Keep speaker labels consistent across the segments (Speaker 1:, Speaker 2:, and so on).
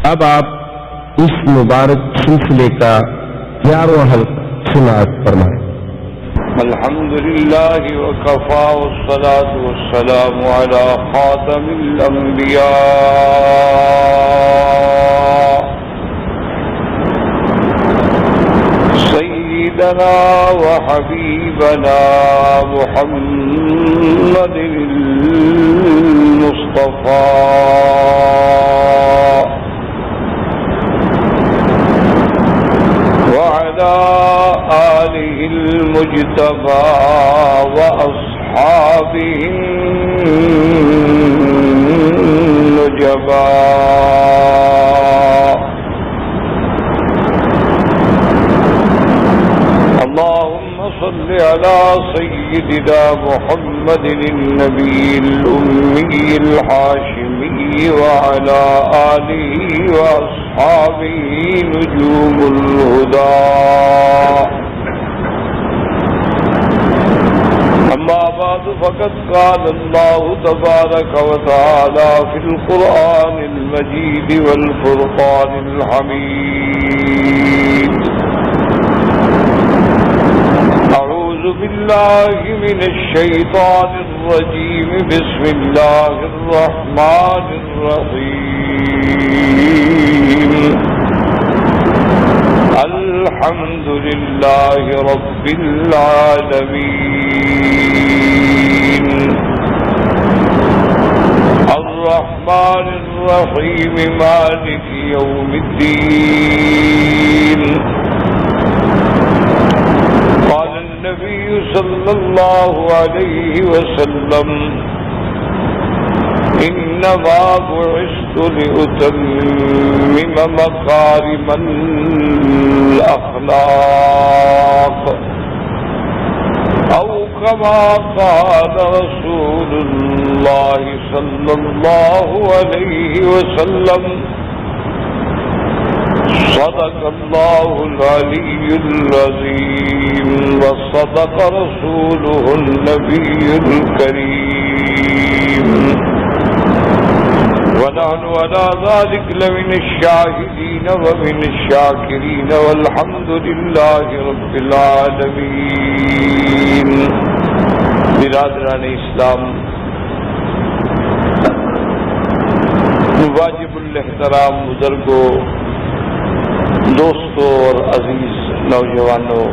Speaker 1: اب آپ اس مبارک سلسلے کا 11واں حلقہ سماعت فرمائیں۔
Speaker 2: الحمد للہ وکفا والصلاة والسلام علی خاتم الانبیاء سیدنا وحبیبنا محمد المصطفى وعلى آله المجتبى وأصحابه النجبى اللهم صل على سيدنا محمد النبي الأمي الحاشمي وعلى آله وأصحابه نجوم الهدى أما بعد فقد قال الله تبارك وتعالى في القرآن المجيد والفرقان الحميد أعوذ بالله من الشيطان الرجيم بسم الله الرحمن الرحيم الحمد لله رب العالمين الرحمن الرحيم مالك يوم الدين قال النبي صلى الله عليه وسلم إنما بعثت لأتمم مكارم الأخلاق أو كما قال رسول الله صلى الله عليه وسلم صدق الله العلي العظيم وصدق رسوله النبي الكريم ونحن على ذلك لمن الشاهدين ومن الشاكرين والحمد لله رب العالمين۔ برادران اسلام، واجب الاحترام بزرگوں، دوستوں اور عزیز نوجوانوں،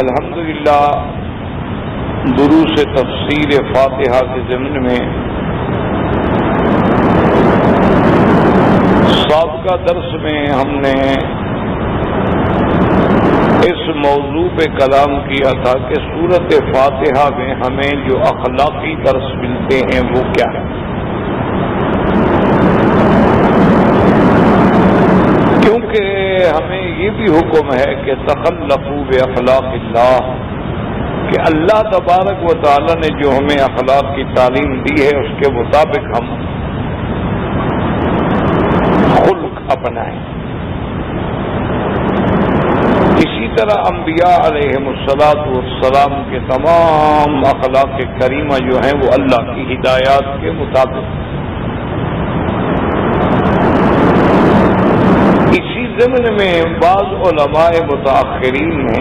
Speaker 2: الحمدللہ دروس تفسیر فاتحہ کے ضمن میں سابقہ درس میں ہم نے اس موضوع پہ کلام کیا تھا کہ سورۃ فاتحہ میں ہمیں جو اخلاقی درس ملتے ہیں وہ کیا ہے، کیونکہ ہمیں یہ بھی حکم ہے کہ تخلقوا باخلاق اللہ، کہ اللہ تبارک و تعالی نے جو ہمیں اخلاق کی تعلیم دی ہے اس کے مطابق ہم خلق اپنائیں۔ اسی طرح انبیاء علیہم السلام کے تمام اخلاق کریمہ جو ہیں وہ اللہ کی ہدایات کے مطابق۔ اسی ضمن میں بعض علماء متاخرین نے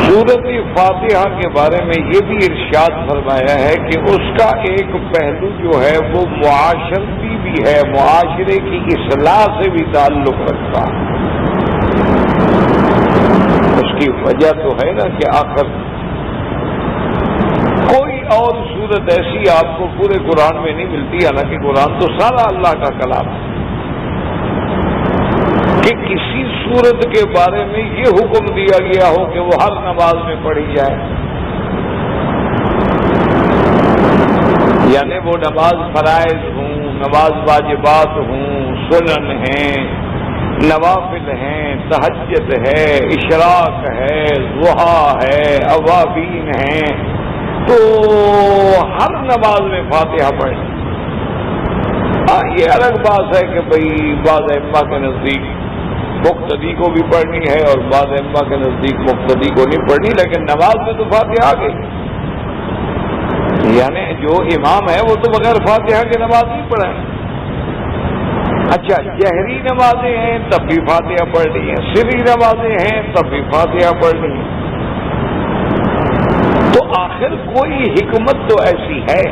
Speaker 2: سورۃ فاتحہ کے بارے میں یہ بھی ارشاد فرمایا ہے کہ اس کا ایک پہلو جو ہے وہ معاشرتی بھی ہے، معاشرے کی اصلاح سے بھی تعلق رکھتا ہے۔ اس کی وجہ تو ہے نا کہ آخر کوئی اور صورت ایسی آپ کو پورے قرآن میں نہیں ملتی، حالانکہ قرآن تو سارا اللہ کا کلام ہے، کہ کسی صورت کے بارے میں یہ حکم دیا گیا ہو کہ وہ ہر نماز میں پڑھی جائے، یعنی وہ نماز فرائض ہوں، نماز واجبات ہوں، سنن ہیں، نوافل ہیں، تہجد ہے، اشراق ہے، ضحیٰ ہے، اوابین ہیں، تو ہر نماز میں فاتحہ پڑھیں۔ یہ الگ بات ہے کہ بھئی بعض ائمہ کے نزدیک مقتدی کو بھی پڑھنی ہے اور بعض ائمہ کے نزدیک مقتدی کو نہیں پڑھنی، لیکن نماز میں تو فاتحہ آ گئی۔ یعنی جو امام ہے وہ تو بغیر فاتحہ کے نماز نہیں پڑھے. اچھا جہری نمازیں ہیں تب بھی فاتحہ پڑھنی ہے, سری نمازیں ہیں تب بھی فاتحہ پڑھنی ہے. تو آخر کوئی حکمت تو ایسی ہے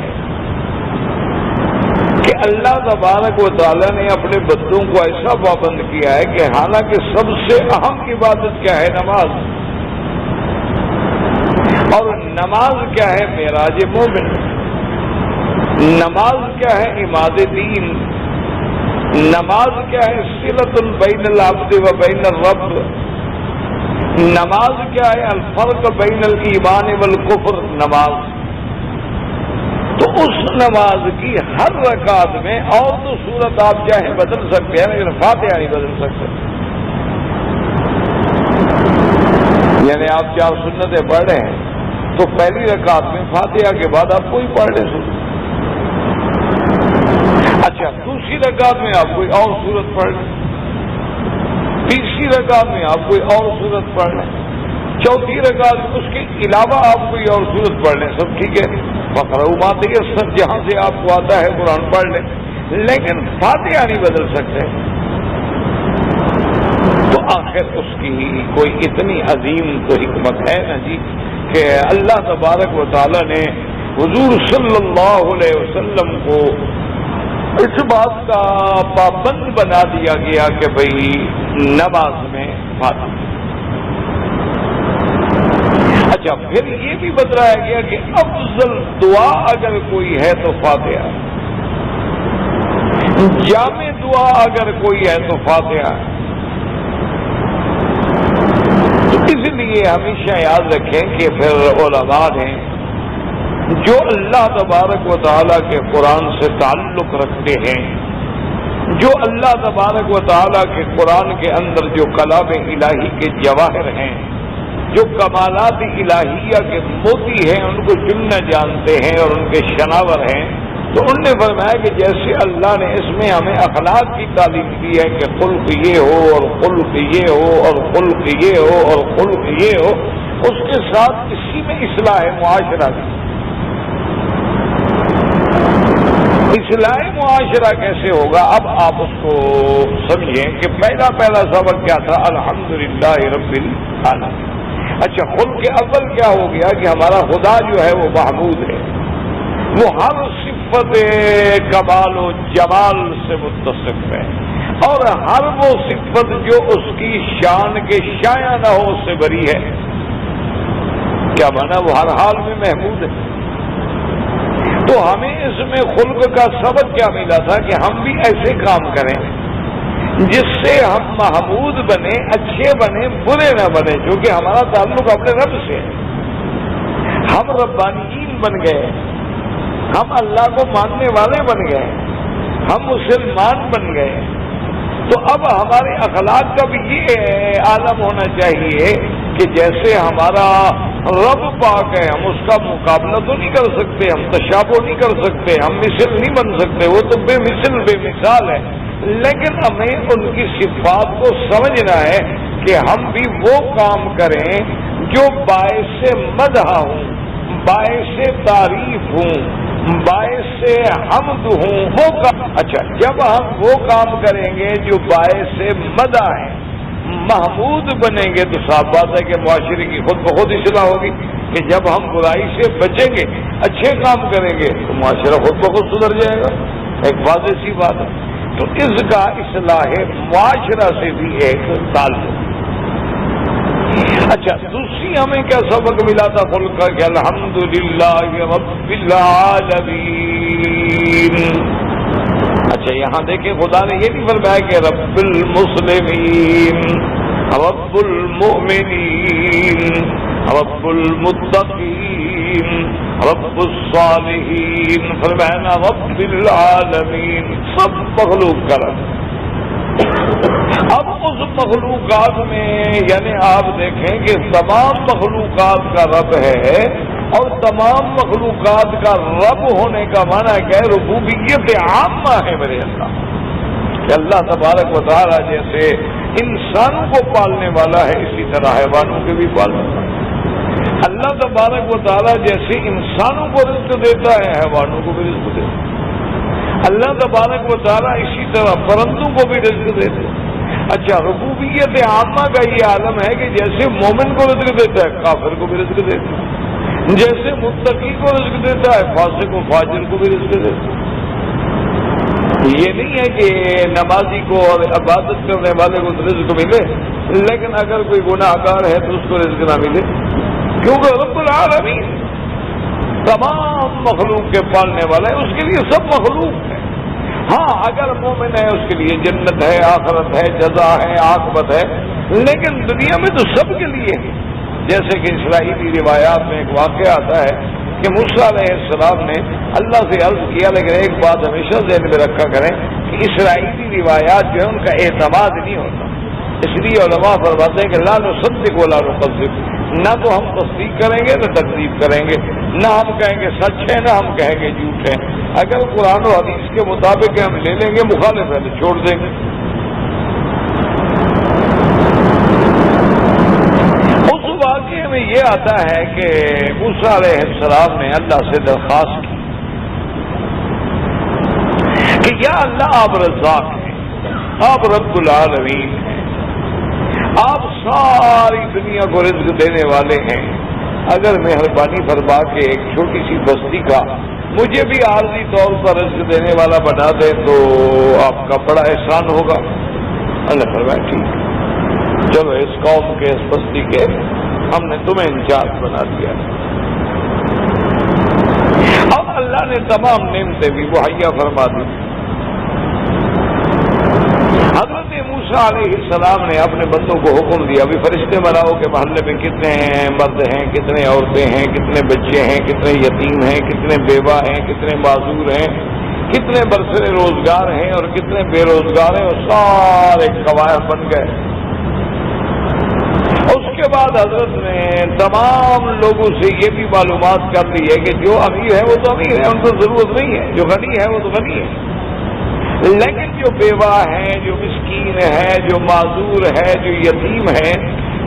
Speaker 2: کہ اللہ تبارک و تعالیٰ نے اپنے بندوں کو ایسا پابند کیا ہے کہ حالانکہ سب سے اہم عبادت کیا ہے نماز, اور نماز کیا ہے معراج مومن, نماز کیا ہے عماد دین, نماز کیا ہے صلۃ بین العبد و بین الرب, نماز کیا ہے الفرق بین الایمان والکفر نماز. تو اس نماز کی ہر رکعت میں اور تو صورت آپ چاہیں بدل سکتے ہیں لیکن فاتحہ نہیں بدل سکتے. یعنی آپ 4 سنتیں پڑھ رہے ہیں تو پہلی رکعت میں فاتحہ کے بعد آپ کوئی پڑھ لیں سنت. اچھا دوسری رکعت میں آپ کوئی اور صورت پڑھ لیں, تیسری رکعت میں آپ کوئی اور صورت پڑھ لیں, چوتھی رکعت میں اس کے علاوہ آپ کوئی اور صورت پڑھ لیں, سب ٹھیک ہے. فقرؤ ما تیسر جہاں سے آپ کو آتا ہے قرآن پڑھ لیں, لیکن فاتحہ نہیں بدل سکتے. تو آخر اس کی کوئی اتنی عظیم تو حکمت ہے نا جی کہ اللہ تبارک و تعالی نے حضور صلی اللہ علیہ وسلم کو اس بات کا پابند بنا دیا گیا کہ بھئی نماز میں فاتحہ. اچھا پھر یہ بھی بتلایا گیا کہ افضل دعا اگر کوئی ہے تو فاتحہ, جامع دعا اگر کوئی ہے تو فاتحہ. تو اس لیے ہمیشہ یاد رکھیں کہ پھر علماء نے جو اللہ تبارک و تعالیٰ کے قرآن سے تعلق رکھتے ہیں, جو اللہ تبارک و تعالیٰ کے قرآن کے اندر جو کلام الہی کے جواہر ہیں, جو کمالات الہیہ کے موتی ہیں, ان کو چننا جانتے ہیں اور ان کے شناور ہیں, تو ان نے فرمایا کہ جیسے اللہ نے اس میں ہمیں اخلاق کی تعلیم دی ہے کہ خلق یہ ہو اور خلق یہ ہو اور خلق یہ ہو اور خلق یہ ہو, اس کے ساتھ اسی میں اصلاح معاشرہ کی. اصلاح معاشرہ کیسے ہوگا؟ اب آپ اس کو سمجھیں کہ پہلا سبق کیا تھا, الحمدللہ رب العالمین. اچھا خلق کے اول کیا ہو گیا کہ ہمارا خدا جو ہے وہ محمود ہے, وہ ہر صفت کمال و جمال سے متصف ہے, اور ہر وہ صفت جو اس کی شان کے شایع نہ ہو اس سے بری ہے. کیا مانا؟ وہ ہر حال میں محمود ہے. تو ہمیں اس میں خلق کا سبق کیا ملا تھا کہ ہم بھی ایسے کام کریں جس سے ہم محمود بنے, اچھے بنے, برے نہ بنے, کیونکہ ہمارا تعلق اپنے رب سے ہے. ہم ربانیین بن گئے, ہم اللہ کو ماننے والے بن گئے, ہم مسلمان بن گئے. تو اب ہمارے اخلاق کا بھی یہ عالم ہونا چاہیے کہ جیسے ہمارا رب پاک ہے, ہم اس کا مقابلہ تو نہیں کر سکتے, ہم تشابہ نہیں کر سکتے, ہم مثل نہیں بن سکتے, وہ تو بے مثل بے مثال ہے, لیکن ہمیں ان کی صفات کو سمجھنا ہے کہ ہم بھی وہ کام کریں جو باعث مدح ہوں, باعث تعریف ہوں, باعث حمد ہوں, وہ کام. اچھا جب ہم وہ کام کریں گے جو باعث مدح ہے, محمود بنیں گے, تو صاف بات ہے کہ معاشرے کی خود بخود اصلاح ہوگی. کہ جب ہم برائی سے بچیں گے, اچھے کام کریں گے, تو معاشرہ خود بخود سدھر جائے گا. ایک واضح سی بات ہے. تو اس کا اصلاح معاشرہ سے بھی ایک تعلق. اچھا دوسری ہمیں کیا سبق ملا تھا خلق کا کہ الحمدللہ رب العالمین. اچھا یہاں دیکھیں خدا نے یہ نہیں فرمایا کہ رب المسلمین, رب المؤمنین, رب المتقین, رب الصالحین, فرمایا نا رب العالمین. سب مخلوق کا رب. اب اس مخلوقات میں یعنی آپ دیکھیں کہ تمام مخلوقات کا رب ہے, اور تمام مخلوقات کا رب ہونے کا معنی کیا ہے؟ ربوبیت عامہ ہے میرے اللہ. کہ اللہ تبارک و تعالیٰ جیسے انسانوں کو پالنے والا ہے, اسی طرح حیوانوں کے بھی پالنے والا ہے. اللہ تبارک و تعالیٰ جیسے انسانوں کو رزق دیتا ہے حیوانوں کو بھی رزق دیتا ہے، اللہ تبارک و تعالیٰ اسی طرح پرندوں کو بھی رزق دیتا ہے۔ اچھا، ربوبیت عامہ کا یہ عالم ہے کہ جیسے مومن کو رزق دیتا ہے کافر کو بھی رزق دیتا ہے، جیسے متقی کو رزق دیتا ہے فاسق و فاجر کو بھی رزق دیتا ہے۔ یہ نہیں ہے کہ نمازی کو اور عبادت کرنے والے کو رزق ملے لیکن اگر کوئی گناہ گار ہے تو اس کو رزق نہ ملے، کیونکہ رب العالمین تمام مخلوق کے پالنے والا ہے، اس کے لیے سب مخلوق ہے۔ ہاں اگر مومن ہے اس کے لیے جنت ہے، آخرت ہے، جزا ہے، عاقبت ہے، لیکن دنیا میں تو سب کے لیے ہے۔ جیسے کہ اسرائیلی روایات میں ایک واقعہ آتا ہے کہ موسیٰ علیہ السلام نے اللہ سے عرض کیا، لیکن ایک بات ہمیشہ ذہن میں رکھا کریں کہ اسرائیلی روایات جو ہے ان کا اعتماد نہیں ہوتا، اس لیے علماء فرماتے ہیں کہ لا نصدق ولا نکذب، نہ تو ہم تصدیق کریں گے نہ تکذیب کریں گے، نہ ہم کہیں گے سچ ہے نہ ہم کہیں گے جھوٹ ہے۔ اگر قرآن و حدیث کے مطابق ہم لے لیں گے، مخالف ہے تو چھوڑ دیں گے۔ اس واقعے میں یہ آتا ہے کہ موسیٰ علیہ السلام نے اللہ سے درخواست کی کہ یا اللہ آپ رزاق ہیں، آپ رب العالمین ہیں، آپ ساری دنیا کو رزق دینے والے ہیں، اگر مہربانی فرما کے ایک چھوٹی سی بستی کا مجھے بھی عارضی طور پر رزق دینے والا بنا دیں تو آپ کا بڑا احسان ہوگا۔ اللہ فرمایا ٹھیک، چلو اس قوم کے اس بستی کے ہم نے تمہیں انچارج بنا دیا۔ اب اللہ نے تمام نعمتیں بھی مہیا فرما دی۔ حضرت موسیٰ علیہ السلام نے اپنے بندوں کو حکم دیا، ابھی فرشتے بناؤ کہ محلے میں کتنے مرد ہیں، کتنے عورتیں ہیں، کتنے بچے ہیں، کتنے یتیم ہیں، کتنے بیوہ ہیں، کتنے معذور ہیں، کتنے برسر روزگار ہیں اور کتنے بے روزگار ہیں، اور سارے قواعد بن گئے۔ اس کے بعد حضرت نے تمام لوگوں سے یہ بھی معلومات کر لی ہے کہ جو امیر ہے وہ تو امیر ہے، ان کو ضرورت نہیں ہے، جو غنی ہے وہ تو غنی ہے، لیکن جو بیوہ ہیں، جو مسکین ہے، جو معذور ہے، جو یتیم ہے،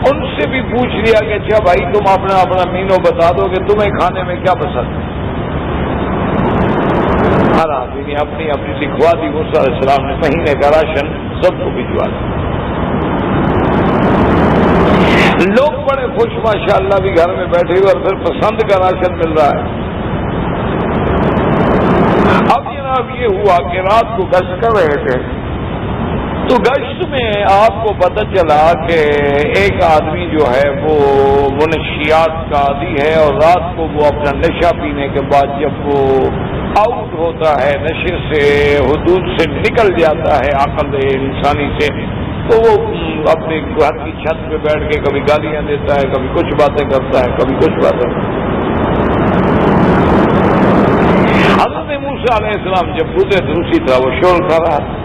Speaker 2: ان سے بھی پوچھ لیا کہ اچھا بھائی تم اپنا اپنا مینو بتا دو کہ تمہیں کھانے میں کیا پسند ہے۔ ہر آدمی نے اپنی اپنی لکھوا دی، موسیٰ علیہ السلام نے مہینے کا راشن سب کو بھجوا دیا۔ لوگ بڑے خوش ماشاءاللہ بھی گھر میں بیٹھے ہوئے اور پھر پسند کا راشن مل رہا ہے۔ اب جناب یہ ہوا کہ رات کو گشت کر رہے تھے تو گشت میں آپ کو پتہ چلا کہ ایک آدمی جو ہے وہ منشیات کا عادی ہے، اور رات کو وہ اپنا نشہ پینے کے بعد جب وہ آؤٹ ہوتا ہے، نشے سے حدود سے نکل جاتا ہے عقل انسانی سے، تو وہ اپنے گھر کی چھت پہ بیٹھ کے کبھی گالیاں دیتا ہے، کبھی کچھ باتیں کرتا ہے، کبھی کچھ باتیں کرتا ہے۔ حضرت موسیٰ علیہ السلام جب گزرے تو اسی طرح وہ شور کر رہا تھا۔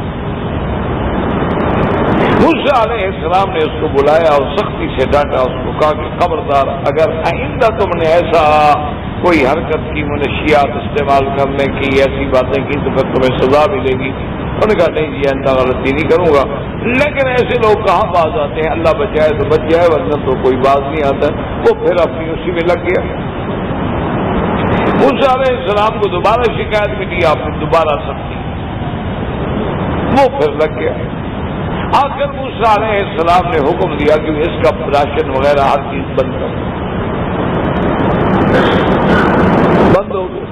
Speaker 2: موسیٰ علیہ السلام نے اس کو بلایا اور سختی سے ڈانٹا، اس کو کہا کہ خبردار اگر آئندہ تم نے ایسا کوئی حرکت کی، منشیات استعمال کرنے کی، ایسی باتیں کی تو پھر تمہیں سزا ملے گی۔ انہوں نے کہا نہیں جی آئندہ غلطی نہیں کروں گا، لیکن ایسے لوگ کہاں باز آتے ہیں، اللہ بچائے تو بچ جائے ورنہ تو کوئی باز نہیں آتا۔ وہ پھر اپنی اسی میں لگ گیا۔ موسیٰ علیہ السلام کو دوبارہ شکایت ملی، آپ نے دوبارہ سختی، وہ پھر لگ گیا۔ آخر موسیٰ علیہ السلام نے حکم دیا کہ اس کا راشن وغیرہ ہر چیز بند کر، بند ہو گیا۔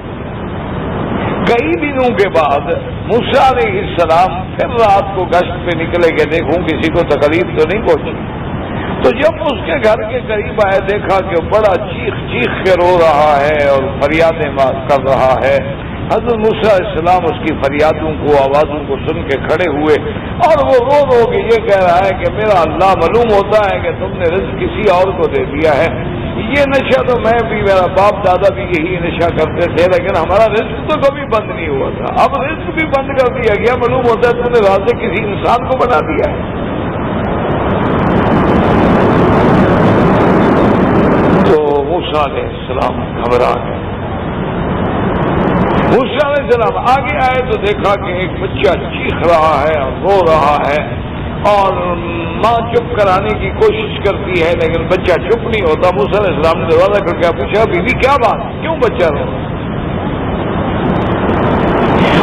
Speaker 2: کئی دنوں کے بعد موسیٰ علیہ السلام پھر رات کو گشت پہ نکلے کہ دیکھوں کسی کو تکلیف تو نہیں پہنچی، تو جب اس کے گھر کے قریب آئے دیکھا کہ بڑا چیخ چیخ کے رو رہا ہے اور فریادیں کر رہا ہے۔ حضرت موسیٰ علیہ السلام اس کی فریادوں کو، آوازوں کو سن کے کھڑے ہوئے، اور وہ رو رو کے یہ کہہ رہا ہے کہ میرا اللہ، معلوم ہوتا ہے کہ تم نے رزق کسی اور کو دے دیا ہے، یہ نشہ تو میں بھی، میرا باپ دادا بھی یہی نشہ کرتے تھے، لیکن ہمارا رزق تو کبھی بند نہیں ہوا تھا، اب رزق بھی بند کر دیا گیا، معلوم ہوتا ہے تم نے رازق کسی انسان کو بنا دیا ہے۔ تو موسیٰ علیہ السلام گھبرا گئے۔ موسیٰ علیہ السلام آگے آئے تو دیکھا کہ ایک بچہ چیخ رہا ہے اور رو رہا ہے، اور ماں چپ کرانے کی کوشش کرتی ہے لیکن بچہ چپ نہیں ہوتا. موسیٰ علیہ السلام نے دروازہ کھڑ کے پوچھا بیوی کیا بات, کیوں بچہ رو؟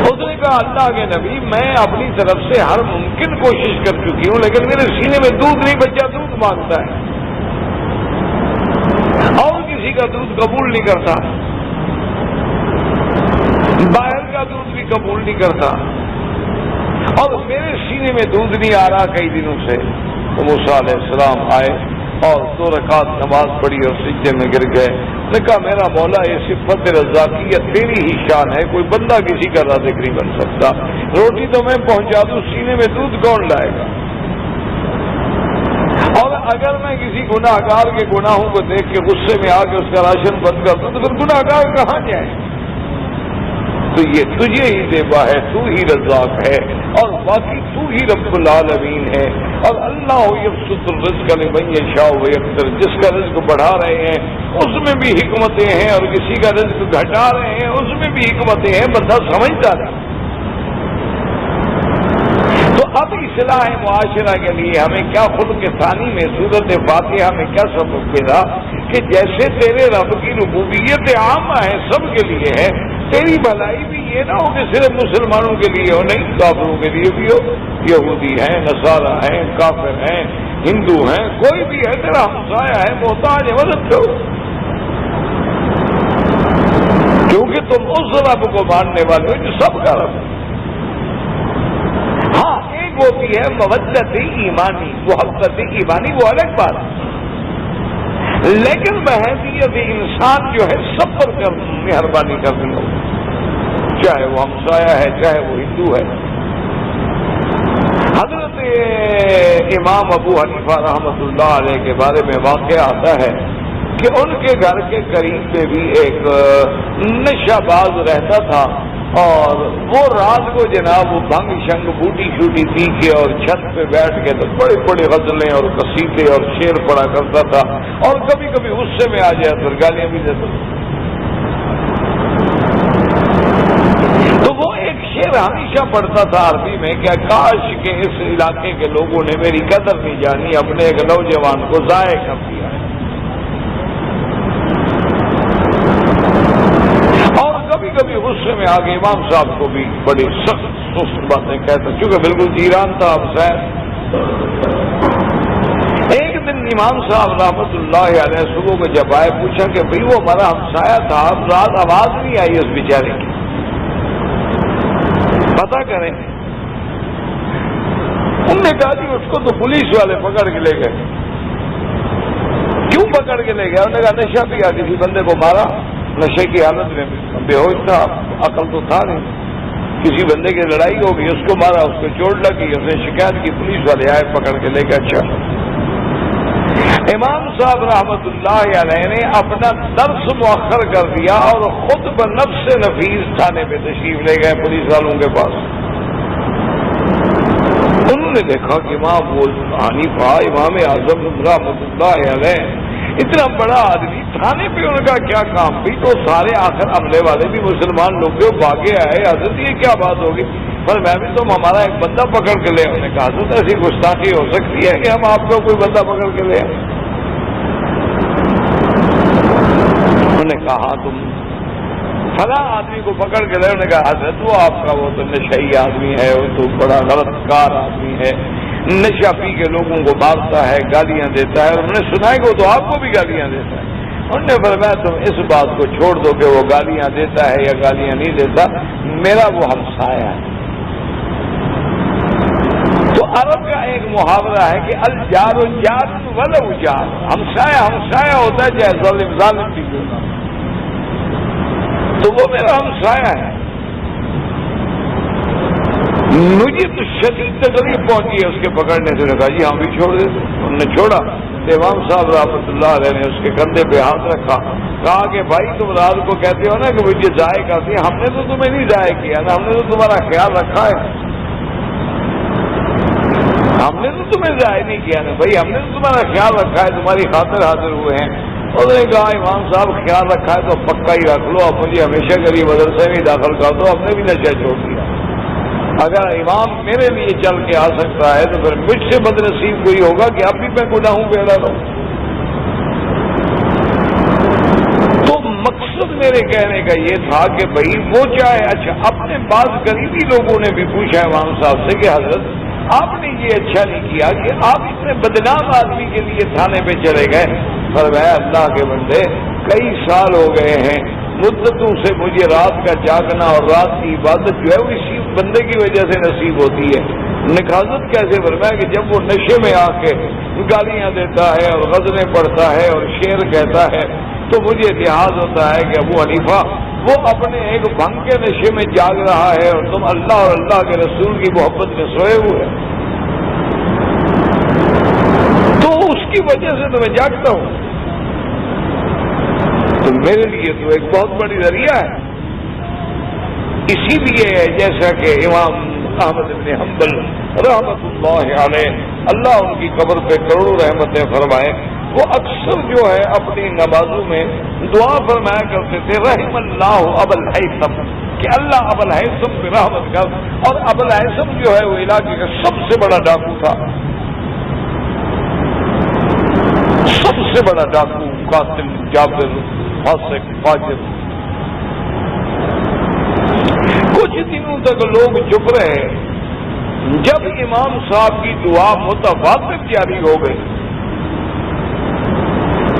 Speaker 2: اس نے کہا اللہ کے نبی میں اپنی طرف سے ہر ممکن کوشش کر چکی ہوں لیکن میرے سینے میں دودھ نہیں, بچہ دودھ مانگتا ہے اور کسی کا دودھ قبول نہیں کرتا, باہر کا دودھ بھی قبول نہیں کرتا اور میرے سینے میں دودھ نہیں آ رہا کئی دنوں سے. تو موسیٰ علیہ السلام آئے اور 2 رکعت نماز پڑھی اور سجدے میں گر گئے. نے کہا میرا مولا یہ صفت رزاقیت تیری ہی شان ہے, کوئی بندہ کسی کا رازق نہیں بن سکتا. روٹی تو میں پہنچا دوں, سینے میں دودھ کون لائے گا؟ اور اگر میں کسی گناہ گار کے گناہوں کو دیکھ کے غصے میں آ کے اس کا راشن بند کر دوں تو پھر گناہ گار کہاں جائے؟ تو یہ تجھے ہی دیبا ہے, تو ہی رزاق ہے اور باقی تو ہی رب العالمین ہے. اور اللہ یبسط الرزق لمن یشاء ویقدر, جس کا رزق بڑھا رہے ہیں اس میں بھی حکمتیں ہیں اور کسی کا رزق گھٹا رہے ہیں اس میں بھی حکمتیں ہیں, بندہ سمجھتا نہیں. تو اب اصلاح معاشرہ کے لیے ہمیں کیا خلق ثانی میں سورۃ فاتحہ میں کیا سبق ملا کہ جیسے تیرے رب کی ربوبیت عامہ ہے, سب کے لیے ہے, تیری بھلائی بھی یہ نہ ہو کہ صرف مسلمانوں کے لیے ہو, نہیں کافروں کے لیے بھی ہو. یہودی ہیں, نصارہ ہیں, کافر ہیں, ہندو ہیں, کوئی بھی ہے تیرا ہمسایہ ہے, محتاج ہے, مدد کرو. کیونکہ تم اس رب کو ماننے والے ہو جو سب کا رب ہے. ہاں ایک ہوتی ہے مودت ایمانی, محبت ایمانی, وہ الگ بات ہے, لیکن بحیثیت انسان جو ہے سب پر مہربانی کرنی ہو, چاہے وہ ہمسایہ ہے چاہے وہ ہندو ہے. حضرت امام ابو حنیفہ رحمۃ اللہ علیہ کے بارے میں واقعہ آتا ہے کہ ان کے گھر کے قریب میں بھی ایک نشہ باز رہتا تھا اور وہ رات کو جناب وہ بھنگ شنگ بوٹی شوٹی پی کے اور چھت پہ بیٹھ کے تو بڑے بڑے غزلیں اور قصیدے اور شعر پڑھا کرتا تھا اور کبھی کبھی غصے میں آ جائے تو گالیاں بھی دیتا تھا. تو وہ ایک شعر ہمیشہ پڑھتا تھا عربی میں کہ کاش کہ اس علاقے کے لوگوں نے میری قدر نہیں جانی, اپنے ایک نوجوان کو ضائع کر دیا. کبھی کبھی غصے میں آگے امام صاحب کو بھی بڑی سخت سست باتیں کہتا, چونکہ بالکل جیران تھا حسین. ایک دن امام صاحب رحمۃ اللہ علیہ صبح کو جب آئے پوچھا کہ بھئی وہ ہمارا ہمسایہ تھا, اب رات آواز نہیں آئی اس بیچارے کی, پتہ کریں. انہوں نے کہا کہ اس کو تو پولیس والے پکڑ کے لے گئے. کیوں پکڑ کے لے گئے؟ انہوں نے کہا نشہ پیا, کسی بندے کو مارا, نشے کی حالت میں بے ہوش تھا, عقل تو تھا نہیں, کسی بندے کی لڑائی ہو گئی, اس کو مارا, اس کو چوٹ لگی, اس نے شکایت کی, پولیس والے آئے پکڑ کے لے کے. اچھا امام صاحب رحمت اللہ علیہ نے اپنا درس مؤخر کر دیا اور خود بنفس نفیس تھانے پہ تشریف لے گئے پولیس والوں کے پاس. انہوں نے دیکھا کہ امام حنیفہ امام اعظم رحمت اللہ علیہ اتنا بڑا آدمی تھانے پہ, ان کا کیا کام بھی, تو سارے آخر عملے والے بھی مسلمان لوگ جو بھاگے آئے, حضرت یہ کیا بات ہوگی؟ پر میں بھی تم ہمارا ایک بندہ پکڑ کے لے. انہوں نے کہا حضرت ایسی گستاخی ہو سکتی ہے کہ ہم آپ کو کوئی بندہ پکڑ کے لے؟ انہوں نے کہا تم فلاں آدمی کو پکڑ کے لے. انہوں نے کہا حضرت وہ آپ کا وہ تو نشئی آدمی ہے, وہ تو بڑا غلط کار آدمی ہے, نشہ پی کے لوگوں کو مارتا ہے, گالیاں دیتا ہے. انہوں نے سنا ہے کہ وہ تو آپ کو بھی گالیاں دیتا ہے. انہوں نے فرمایا تم اس بات کو چھوڑ دو کہ وہ گالیاں دیتا ہے یا گالیاں نہیں دیتا, میرا وہ ہمسایہ ہے. تو عرب کا ایک محاورہ ہے کہ الجار جار ولو جار, ہمسایہ ہمسایہ ہوتا ہے چاہے ظالم ظالم بھی ہوتا, تو وہ میرا ہمسایہ ہے. مجھے تو شدید تکلیف پہنچی ہے اس کے پکڑنے سے. کہا جی ہم بھی چھوڑ دیتے. انہوں نے چھوڑا. امام صاحب رحمۃ اللہ علیہ نے اس کے کندھے پہ ہاتھ رکھا, کہا کہ بھائی تم رات کو کہتے ہو نا کہ مجھے ضائع کرتی, ہم نے تو تمہیں نہیں ضائع کیا نا, ہم نے تو تمہارا خیال رکھا ہے, ہم نے تو تمہیں ضائع نہیں کیا نا بھائی, ہم نے تو تمہارا خیال رکھا ہے, تمہاری خاطر حاضر ہوئے ہیں. انہوں نے کہا امام صاحب خیال رکھا ہے تو پکا ہی رکھ لو, اب مجھے ہمیشہ غریب مدرسے میں داخل کر دو, ہم نے بھی نشہ چھوڑ دیا. اگر امام میرے لیے چل کے آ سکتا ہے تو پھر مجھ سے بدنصیب کوئی ہوگا کہ اب بھی میں گناہوں پہ اڑا رہا ہوں۔ تو مقصد میرے کہنے کا یہ تھا کہ بھائی وہ چاہے اچھا، اپنے بعض قریبی لوگوں نے بھی پوچھا امام صاحب سے کہ حضرت آپ نے یہ اچھا نہیں کیا کہ آپ اتنے بدنام آدمی کے لیے تھانے پہ چلے گئے۔ فرمایا اللہ کے بندے، کئی سال ہو گئے ہیں، مدتوں سے مجھے رات کا جاگنا اور رات کی عبادت جو ہے وہ اسی بندے کی وجہ سے نصیب ہوتی ہے۔ نکاحت کیسے؟ فرمایا کہ جب وہ نشے میں آ کے گالیاں دیتا ہے اور غزلیں پڑھتا ہے اور شعر کہتا ہے تو مجھے اتحاد ہوتا ہے کہ ابو حنیفہ وہ اپنے ایک بھنگ کے نشے میں جاگ رہا ہے اور تم اللہ اور اللہ کے رسول کی محبت میں سوئے ہوئے، تو اس کی وجہ سے تو میں جاگتا ہوں۔ تو میرے لیے تو ایک بہت بڑی ذریعہ ہے۔ اسی لیے جیسا کہ امام احمد بن حنبل رحمۃ اللہ علیہ، اللہ ان کی قبر پہ کروڑوں رحمتیں فرمائے، وہ اکثر جو ہے اپنی نمازوں میں دعا فرمایا کرتے تھے رحم اللہ ابا الہیثم، کہ اللہ ابا الہیثم پہ رحمت کر۔ اور ابا الہیثم جو ہے وہ علاقے کا سب سے بڑا ڈاکو تھا، سب سے بڑا ڈاکو، قاتل، جابر، فاسق، فاجر۔ کچھ دنوں تک لوگ چپ رہے، جب امام صاحب کی دعا متواتر جاری ہو گئی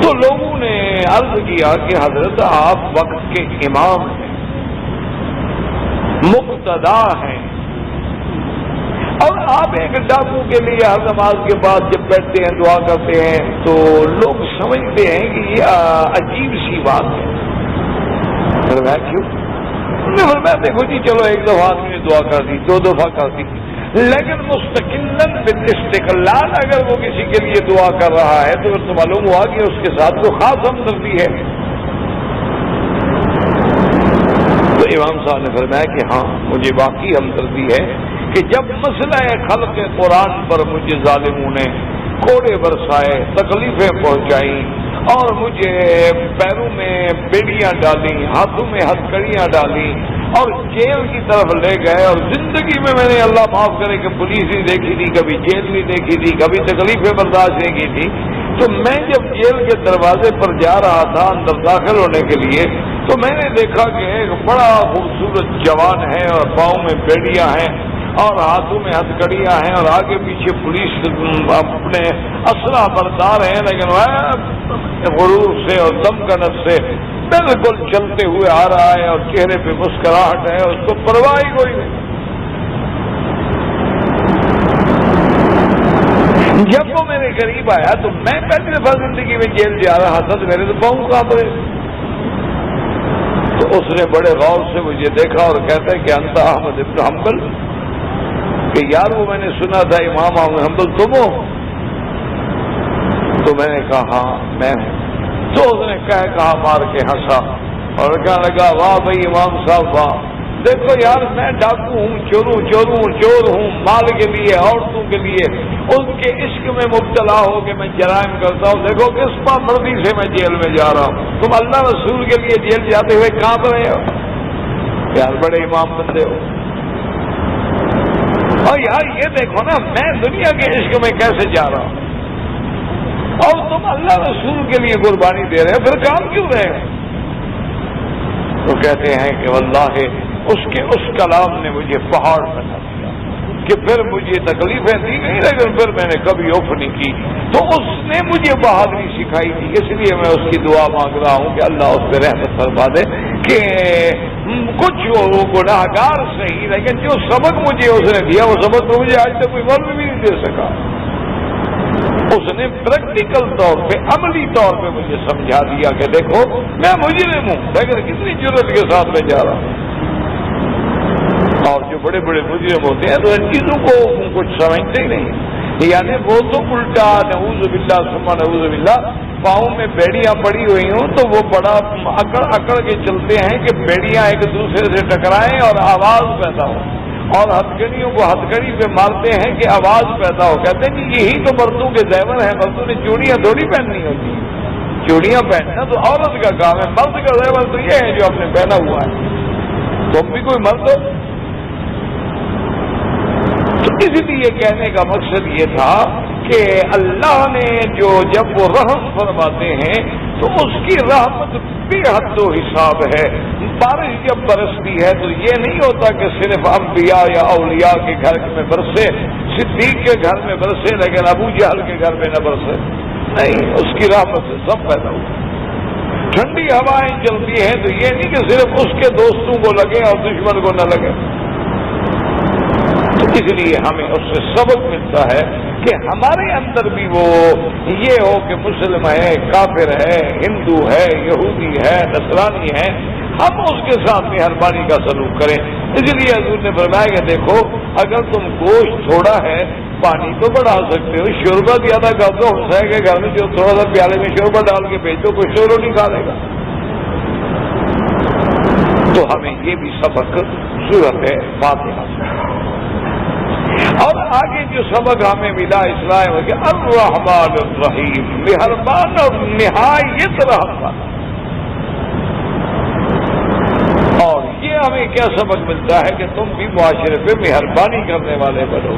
Speaker 2: تو لوگوں نے عرض کیا کہ حضرت آپ وقت کے امام ہیں، مقتدا ہیں، اور آپ ایک ڈاکو کے لیے ہر نماز کے بعد جب بیٹھتے ہیں دعا کرتے ہیں تو لوگ سمجھتے ہیں کہ یہ عجیب سی بات ہے۔ فرمایا کیوں؟ فرمایا دیکھو جی، چلو ایک دفعہ آدمی نے دعا کر دی، دو دفعہ کر دی، لیکن مستقلاً بالاستقلال اگر وہ کسی کے لیے دعا کر رہا ہے تو پھر تو معلوم ہوا کہ اس کے ساتھ تو خاص ہمدردی ہے۔ تو امام صاحب نے فرمایا کہ ہاں مجھے واقعی ہمدردی ہے کہ جب مسئلہ خلق قرآن پر مجھے ظالموں نے کوڑے برسائے، تکلیفیں پہنچائیں اور مجھے پیروں میں بیڑیاں ڈالیں، ہاتھوں میں ہتھکڑیاں ڈالیں اور جیل کی طرف لے گئے، اور زندگی میں نے اللہ معاف کرے کہ پولیس نہیں دیکھی تھی، کبھی جیل نہیں دیکھی تھی، کبھی تکلیفیں برداشت نہیں کی تھی، تو میں جب جیل کے دروازے پر جا رہا تھا اندر داخل ہونے کے لیے تو میں نے دیکھا کہ ایک بڑا خوبصورت جوان ہے اور پاؤں میں بیڑیاں ہیں اور ہاتھوں میں ہتھکڑیاں ہیں اور آگے پیچھے پولیس اپنے اسلحہ بردار ہیں، لیکن وہ غرور سے اور دمکنت سے بالکل چلتے ہوئے آ رہا ہے اور چہرے پہ مسکراہٹ ہے، اس کو پرواہ ہی کوئی نہیں۔ جب وہ میرے قریب آیا تو میں پہلی دفعہ زندگی میں جیل جا رہا تھا تو میرے تو پاؤں کانپ رہے، تو اس نے بڑے غور سے مجھے دیکھا اور کہتا ہے کہ انت احمد بن حنبل، کہ یار وہ میں نے سنا تھا امام احمد حنبل تم ہو؟ تو میں نے کہا ہاں میں ہوں۔ تو اس نے کہا مار کے ہنسا اور کہنے لگا واہ بھائی امام صاحب واہ، دیکھو یار میں ڈاکو ہوں، چور ہوں، مال کے لیے، عورتوں کے لیے، ان کے عشق میں مبتلا ہو کے میں جرائم کرتا ہوں، دیکھو کس مرضی سے میں جیل میں جا رہا ہوں، تم اللہ رسول کے لیے جیل جاتے ہوئے کانپ رہے ہو، یار بڑے امام بندے ہو۔ اور یار یہ دیکھو نا میں دنیا کے عشق میں کیسے جا رہا ہوں اور تم اللہ رسول کے لیے قربانی دے رہے ہو، پھر کام کیوں رہے ہو؟ تو کہتے ہیں کہ واللہ اس کے اس کلام نے مجھے پہاڑ بنا دیا کہ پھر مجھے تکلیفیں دی گئی لیکن پھر میں نے کبھی اف نہیں کی، تو اس نے مجھے بہادری سکھائی تھی، اس لیے میں اس کی دعا مانگ رہا ہوں کہ اللہ اس پہ رحمت فرما دے کہ کچھ وہ گناہ گار صحیح لیکن جو سبق مجھے اس نے دیا وہ سبق تو مجھے آج تک کوئی مولوی بھی نہیں دے سکا۔ اس نے پریکٹیکل طور پہ، عملی طور پہ مجھے سمجھا دیا کہ دیکھو میں مجرم ہوں لیکن کتنی جرات کے ساتھ میں جا رہا ہوں۔ اور جو بڑے بڑے مجرم ہوتے ہیں تو ان چیزوں کو کچھ سمجھتے ہی نہیں، یعنی وہ تو الٹا نعوذ باللہ ثم نعوذ باللہ پاؤں میں بیڑیاں پڑی ہوئی ہوں تو وہ بڑا اکڑ کے چلتے ہیں کہ بیڑیاں ایک دوسرے سے ٹکرائیں اور آواز پیدا ہو، اور ہتھکڑیوں کو ہتھکڑی پہ مارتے ہیں کہ آواز پیدا ہو۔ کہتے ہیں کہ یہی تو مردوں کے زیور ہیں، مردوں نے چوڑیاں تھوڑی پہننی ہوتی ہیں، چوڑیاں پہننا تو عورت کا کام ہے، مرد کا زیور تو یہ ہے جو آپ نے پہنا ہوا ہے، تم بھی کوئی مرد ہو۔ اس لیے کہنے کا مقصد یہ تھا کہ اللہ نے جب وہ رحم فرماتے ہیں تو اس کی رحمت بے حد و حساب ہے. بارش جب برستی ہے تو یہ نہیں ہوتا کہ صرف انبیاء یا اولیاء کے گھر میں برسے، صدیق کے گھر میں برسے لیکن ابو جہل کے گھر میں نہ برسے. نہیں، اس کی رحمت سے سب پیدا ہوئے. ٹھنڈی ہوائیں چلتی ہیں تو یہ نہیں کہ صرف اس کے دوستوں کو لگے اور دشمن کو نہ لگے. تو اس لیے ہمیں اس سے سبق ملتا ہے کہ ہمارے اندر بھی وہ یہ ہو کہ مسلم ہے، کافر ہے، ہندو ہے، یہودی ہے، نصرانی ہے، ہم اس کے ساتھ مہربانی کا سلوک کریں. اس لیے حضور نے فرمایا کہ دیکھو اگر تم گوشت تھوڑا ہے پانی تو بڑھا سکتے ہو، شوربہ زیادہ کر دو، حسین کے گھر میں جو تھوڑا سا پیالے میں شوربہ ڈال کے بھیج دو، کوئی شورو نہیں کھا لے گا. تو ہمیں یہ بھی سبق صورت فاتحہ سے. اور آگے جو سبق ہمیں ملا اسلام کہ الرحمن الرحیم، مہربان اور نہایت رحم والا. اور یہ ہمیں کیا سبق ملتا ہے کہ تم بھی معاشرے پہ مہربانی کرنے والے بنو،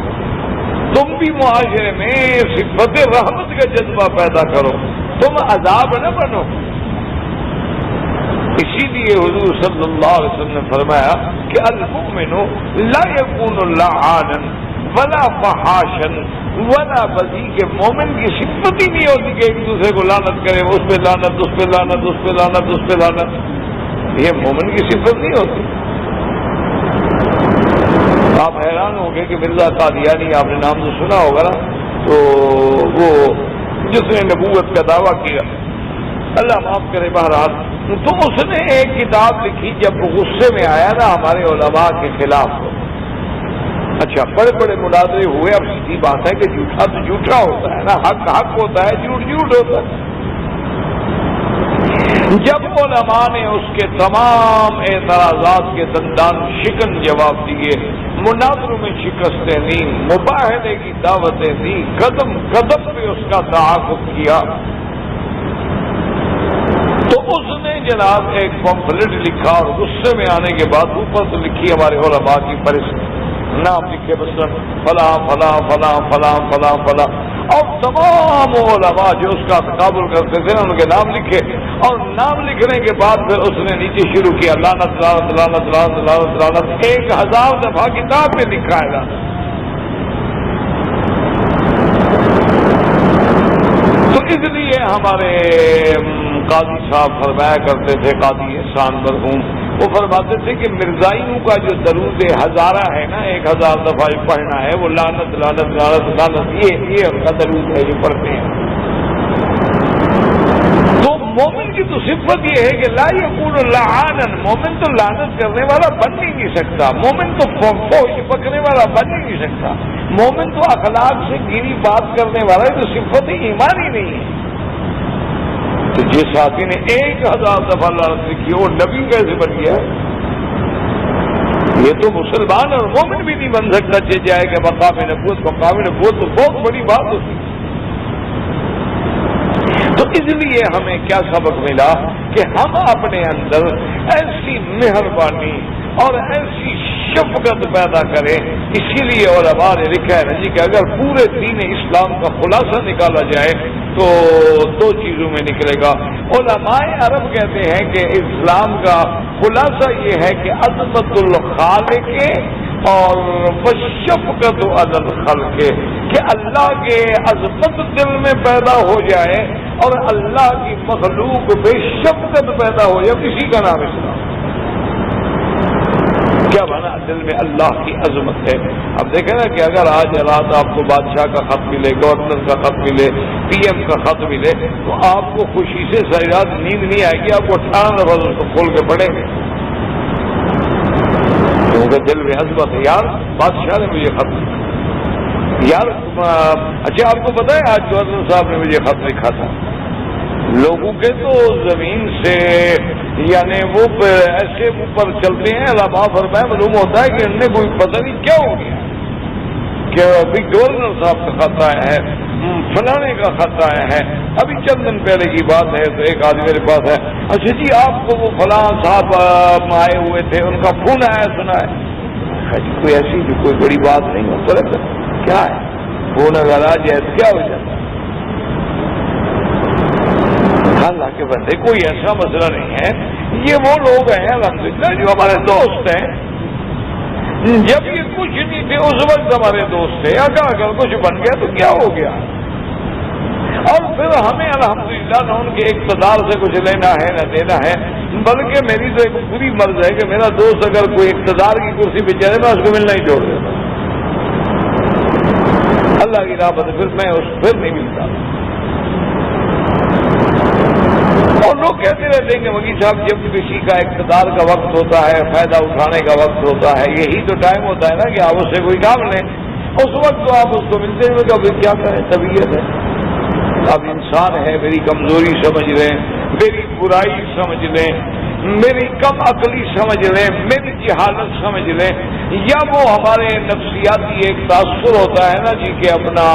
Speaker 2: تم بھی معاشرے میں صفت رحمت کا جذبہ پیدا کرو، تم عذاب نہ بنو. اسی لیے حضور صلی اللہ علیہ وسلم نے فرمایا کہ المؤمن لا يكون لعانا ولا فحاشا ولا بذی، کہ مومن کی صفت ہی نہیں ہوتی کہ ایک دوسرے کو لعنت کرے، اس پہ لعنت، اس پہ لعنت، اس پہ لعنت، اس پہ لعنت. یہ مومن کی صفت نہیں ہوتی. آپ حیران ہوں گے کہ مرزا قادیانی، آپ نے نام تو سنا ہوگا نا، تو وہ جس نے نبوت کا دعویٰ کیا، اللہ معاف کرے، بہرحال تو اس نے ایک کتاب لکھی جب غصے میں آیا نا ہمارے علماء کے خلاف. اچھا، بڑے بڑے مناظرے ہوئے. اب سیدھی بات ہے کہ جھوٹا تو جھوٹا ہوتا ہے نا، حق حق ہوتا ہے، جھوٹ جھوٹ ہوتا ہے. جب علماء نے اس کے تمام اعتراضات کے دندان شکن جواب دیے، مناظروں میں شکستیں دی، مباہلے کی دعوتیں دی، قدم قدم پہ اس کا تعاقب کیا، تو اس نے جناب ایک پمفلٹ لکھا اور غصے میں آنے کے بعد اوپر سے لکھی ہمارے علماء کی فہرست، نام لکھے مثلا فلاں فلاں فلاں فلاں فلاں فلاں، اور تمام علماء جو اس کا تقابل کرتے تھے ان کے نام لکھے. اور نام لکھنے کے بعد پھر اس نے نیچے شروع کیا لعنت لعنت لعنت لعنت لعنت لعنت. 1000 دفعہ کتاب میں لکھا ہے. تو اس لیے ہمارے قاضی صاحب فرمایا کرتے تھے، قاضی احسان مرحوم، وہ فرماتے تھے کہ مرزائیوں کا جو درود ہزارہ ہے نا، 1000 دفعہ پڑھنا ہے، وہ لعنت لعنت لعنت لعنت، یہ ان کا درود ہے جو پڑھتے ہیں. تو مومن کی تو صفت یہ ہے کہ لا یکون لعانا، مومن تو لعنت کرنے والا بن ہی نہیں سکتا، مومن تو فوش پکنے والا بن ہی نہیں سکتا، مومن تو اخلاق سے گری بات کرنے والا ہے، تو صفت ایمان ہی نہیں ہے. تو جس ساتھی نے 1000 دفعہ لعنت لکھی وہ نبی کیسے بن گیا؟ یہ تو مسلمان اور مومن بھی نہیں بن سکتا. جائے کہ مقام نبوت تو بہت بڑی بات ہوتی. تو اس لیے ہمیں کیا سبق ملا کہ ہم اپنے اندر ایسی مہربانی اور ایسی شفقت پیدا کریں. اسی لیے علماء نے لکھا ہے جی کہ اگر پورے دین اسلام کا خلاصہ نکالا جائے تو 2 چیزوں میں نکلے گا. علماء عرب کہتے ہیں کہ اسلام کا خلاصہ یہ ہے کہ عظمت الخالق اور شفقت علی الخلق، کہ اللہ کے عظمت دل میں پیدا ہو جائے اور اللہ کی مخلوق بے شفقت پیدا ہو جائے. کسی کا نام اسلام. کیا بنا دل میں اللہ کی عظمت ہے. اب دیکھیں نا کہ اگر آج رات آپ کو بادشاہ کا خط ملے، گورنر کا خط ملے، پی ایم کا خط ملے، تو آپ کو خوشی سے ساری رات نیند نہیں آئے گی، آپ کو 18 دفعہ اس کو کھول کے پڑھیں گے، کیونکہ دل میں عظمت ہے. یار بادشاہ نے مجھے خط لکھا، یار اچھا آپ کو پتا ہے آج گورنر صاحب نے مجھے خط لکھا تھا. لوگوں کے تو زمین سے یعنی وہ ایسے اوپر چلتے ہیں، علماء فرمایا معلوم ہوتا ہے کہ ان نے کوئی پتہ نہیں کیا ہو گیا کہ ابھی گورنر صاحب کا خط آیا ہے، فلانے کا خط آیا ہے. ابھی چند دن پہلے کی بات ہے تو ایک آدمی میرے پاس ہے، اچھا جی آپ کو وہ فلاں صاحب آئے ہوئے تھے، ان کا فون آیا سنا ہے. کوئی ایسی بھی کوئی بڑی بات نہیں ہو سکتا. کیا ہے خون اگر آ جائے تو کیا ہو جاتا ہے؟ حالانکہ بندے کوئی ایسا مسئلہ نہیں ہے. یہ وہ لوگ ہیں الحمدللہ جو ہمارے دوست ہیں. جب یہ کچھ نہیں تھے اس وقت ہمارے دوست تھے. اگر کچھ بن گیا تو کیا ہو گیا؟ اور پھر ہمیں الحمدللہ نہ ان کے اقتدار سے کچھ لینا ہے نہ دینا ہے، بلکہ میری تو ایک پوری مرض ہے کہ میرا دوست اگر کوئی اقتدار کی کرسی پہ چلے میں اس کو ملنا ہی چھوڑ دیتا. اللہ کی راہ پر پھر میں اس پھر نہیں ملتا. اور لوگ کہتے رہتے ہیں کہ وکیل صاحب جب کسی کا اقتدار کا وقت ہوتا ہے، فائدہ اٹھانے کا وقت ہوتا ہے، یہی تو ٹائم ہوتا ہے نا کہ آپ اس سے کوئی کام لیں. اس وقت تو آپ اس کو ملتے ہوئے کبھی کیا کریں، طبیعت ہے. اب انسان ہے، میری کمزوری سمجھ لیں، میری برائی سمجھ لیں، میری کم عقلی سمجھ لیں، میری جہالت سمجھ لیں، یا وہ ہمارے نفسیاتی ایک تاثر ہوتا ہے نا جی کہ اپنا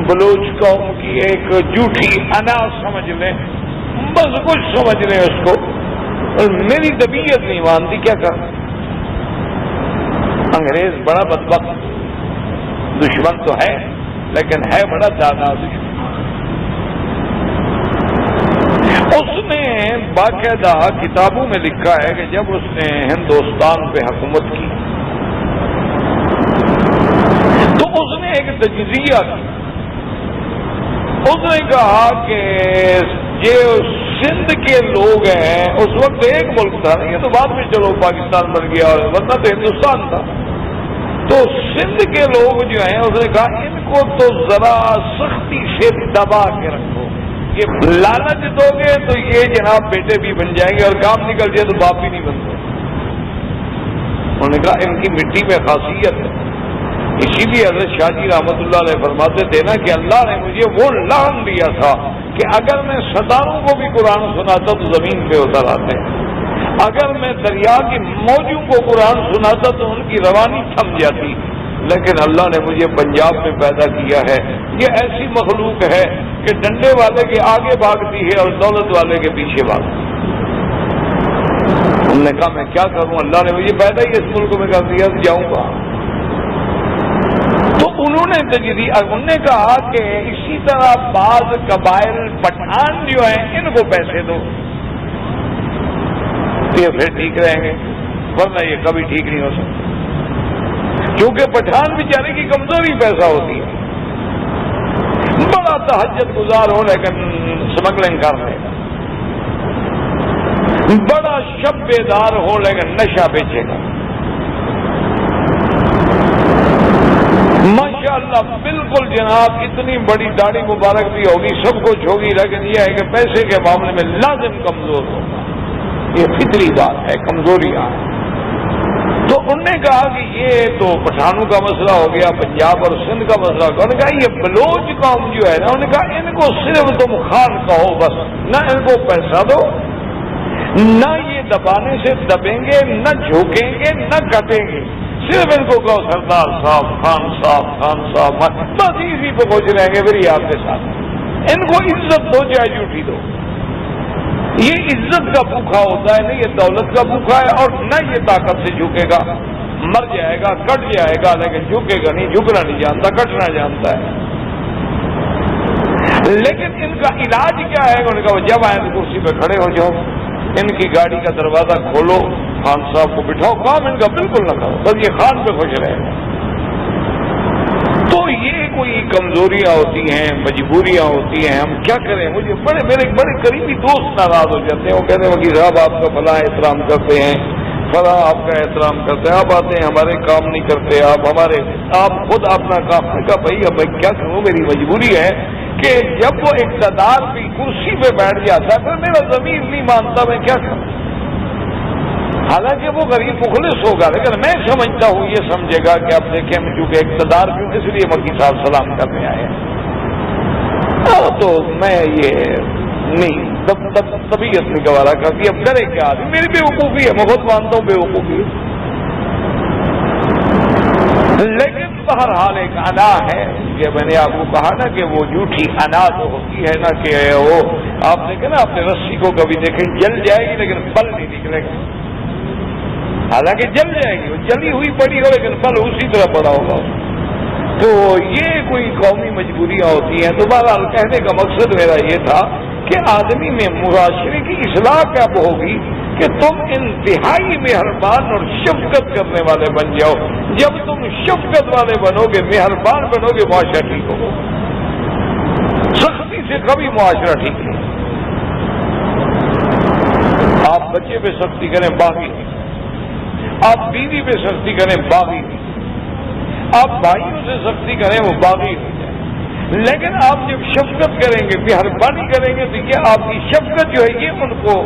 Speaker 2: بلوچ قوم کی ایک جھوٹی انا سمجھ لیں، بس کچھ سمجھ لیں اس کو. میری طبیعت نہیں مانتی، کیا کر. انگریز بڑا بدبخت دشمن تو ہے لیکن ہے بڑا دانا دشمن. اس نے باقاعدہ کتابوں میں لکھا ہے کہ جب اس نے ہندوستان پہ حکومت کی تو اس نے ایک تجزیہ کی. اس نے کہا کہ یہ سندھ کے لوگ ہیں، اس وقت ایک ملک تھا نا، یہ تو بعد میں چلو پاکستان بن گیا، ورنہ تو ہندوستان تھا. تو سندھ کے لوگ جو ہیں اس نے کہا ان کو تو ذرا سختی سے دبا کے رکھو. یہ لالچ دو گے تو یہ جناب بیٹے بھی بن جائیں گے اور کام نکل جائے تو باپ بھی نہیں بنتے. انہوں نے کہا ان کی مٹی میں خاصیت ہے. اسی لیے حضرت شاہ جی رحمۃ اللہ علیہ فرماتے تھے نا کہ اللہ نے مجھے وہ لعن دیا تھا کہ اگر میں ستاروں کو بھی قرآن سناتا تو زمین پہ اتر آتے، اگر میں دریا کی موجوں کو قرآن سناتا تو ان کی روانی تھم جاتی. لیکن اللہ نے مجھے پنجاب میں پیدا کیا ہے. یہ ایسی مخلوق ہے کہ ڈنڈے والے کے آگے بھاگتی ہے اور دولت والے کے پیچھے بھاگتی. انہوں نے کہا میں کیا کروں، اللہ نے مجھے پیدا ہی اس ملک میں کر دیا تو جاؤں گا. تو انہوں نے کہا کہ اسی طرح بعض قبائل پٹھان جو ہیں ان کو پیسے دو تو یہ پھر ٹھیک رہیں گے، ورنہ یہ کبھی ٹھیک نہیں ہو سکتا. کیونکہ پٹھان بیچارے کی کمزوری پیسہ ہوتی ہے. بڑا تہجد گزار ہو لیکن اسمگلنگ کر رہے گا، بڑا شب بیدار ہو لیکن نشہ بیچے گا. ماشاءاللہ بالکل جناب اتنی بڑی داڑھی مبارک بھی ہوگی، سب کچھ ہوگی، لیکن یہ ہے کہ پیسے کے معاملے میں لازم کمزور ہوگا. یہ فطری بات ہے، کمزوریاں ہیں. تو انہوں نے کہا کہ یہ تو پٹھانوں کا مسئلہ ہو گیا، پنجاب اور سندھ کا مسئلہ. انہوں نے کہا یہ بلوچ قوم جو ہے نا، انہوں نے کہا ان کو صرف تم خان کہو، بس نہ ان کو پیسہ دو، نہ یہ دبانے سے دبیں گے، نہ جھوکیں گے، نہ کٹیں گے. صرف ان کو کہو سردار صاحب، خان صاحب، خان صاحب، بس اسی پہ خوش رہیں گے پھر یہ آپ کے ساتھ. ان کو عزت دو چاہے جھوٹی دو. یہ عزت کا بھوکھا ہوتا ہے، نہ یہ دولت کا بھوکھا ہے اور نہ یہ طاقت سے جھکے گا. مر جائے گا، کٹ جائے گا، لیکن جھکے گا نہیں. جھکنا نہیں جانتا، کٹنا جانتا ہے. لیکن ان کا علاج کیا ہے؟ انہوں نے کہا جب آئیں تو کرسی پہ کھڑے ہو جاؤ، ان کی گاڑی کا دروازہ کھولو، خان صاحب کو بٹھاؤ، کام ان کا بالکل نہ کرو، بس یہ خان پہ خوش رہے گا. تو یہ کوئی کمزوریاں ہوتی ہیں، مجبوریاں ہوتی ہیں، ہم کیا کریں. مجھے میرے بڑے قریبی دوست ناراض ہو جاتے ہیں. وہ کہتے ہیں وکیل صاحب آپ کا فلاں احترام کرتے ہیں، فلاں آپ کا احترام کرتے ہیں، آپ آتے ہیں ہمارے کام نہیں کرتے، آپ خود اپنا کام. نے کہا بھائی اب میں کیا کروں، میری مجبوری ہے کہ جب وہ اقتدار کی کرسی پہ بیٹھ جاتا ہے پھر میرا ضمیر نہیں مانتا، میں کیا کروں. حالانکہ وہ غریب مخلص ہوگا، لیکن میں سمجھتا ہوں یہ سمجھے گا کہ اب دیکھیں چونکہ اقتدار کیوں، اس لیے مکی صاحب سلام کرنے آئے ہیں. تو میں یہ نہیں طبیعت نہیں گوارا کرتی. اب ڈرے کیا آدمی، میری بے وقوفی ہے، میں خود مانتا ہوں بے وقوفی ہے، لیکن بہرحال ایک انا ہے. کہ میں نے آپ کو کہا نا کہ وہ جھوٹھی انا جو ہوتی ہے نا کہ وہ آپ دیکھیں نا اپنے رسی کو کبھی دیکھیں جل جائے گی لیکن پل نہیں نکلے گا. حالانکہ جل جائے گی، وہ جلی ہوئی پڑی ہو لیکن پل اسی طرح پڑا ہوگا. تو یہ کوئی قومی مجبوریاں ہوتی ہیں. تو بہرحال کہنے کا مقصد میرا یہ تھا کہ آدمی میں معاشرے کی اصلاح کب ہوگی کہ تم انتہائی مہربان اور شفقت کرنے والے بن جاؤ. جب تم شفقت والے بنو گے، مہربان بنو گے، معاشرہ ٹھیک ہوگا. سختی سے کبھی معاشرہ ٹھیک نہیں. آپ بچے پہ سختی کریں باغی نہیں، آپ بیوی پہ سختی کریں باغی نہیں، آپ بھائیوں سے سختی کریں وہ باغی ہو جائے. لیکن آپ جب شفقت کریں گے، مہربانی کریں گے، تو یہ آپ کی شفقت جو ہے یہ ان کو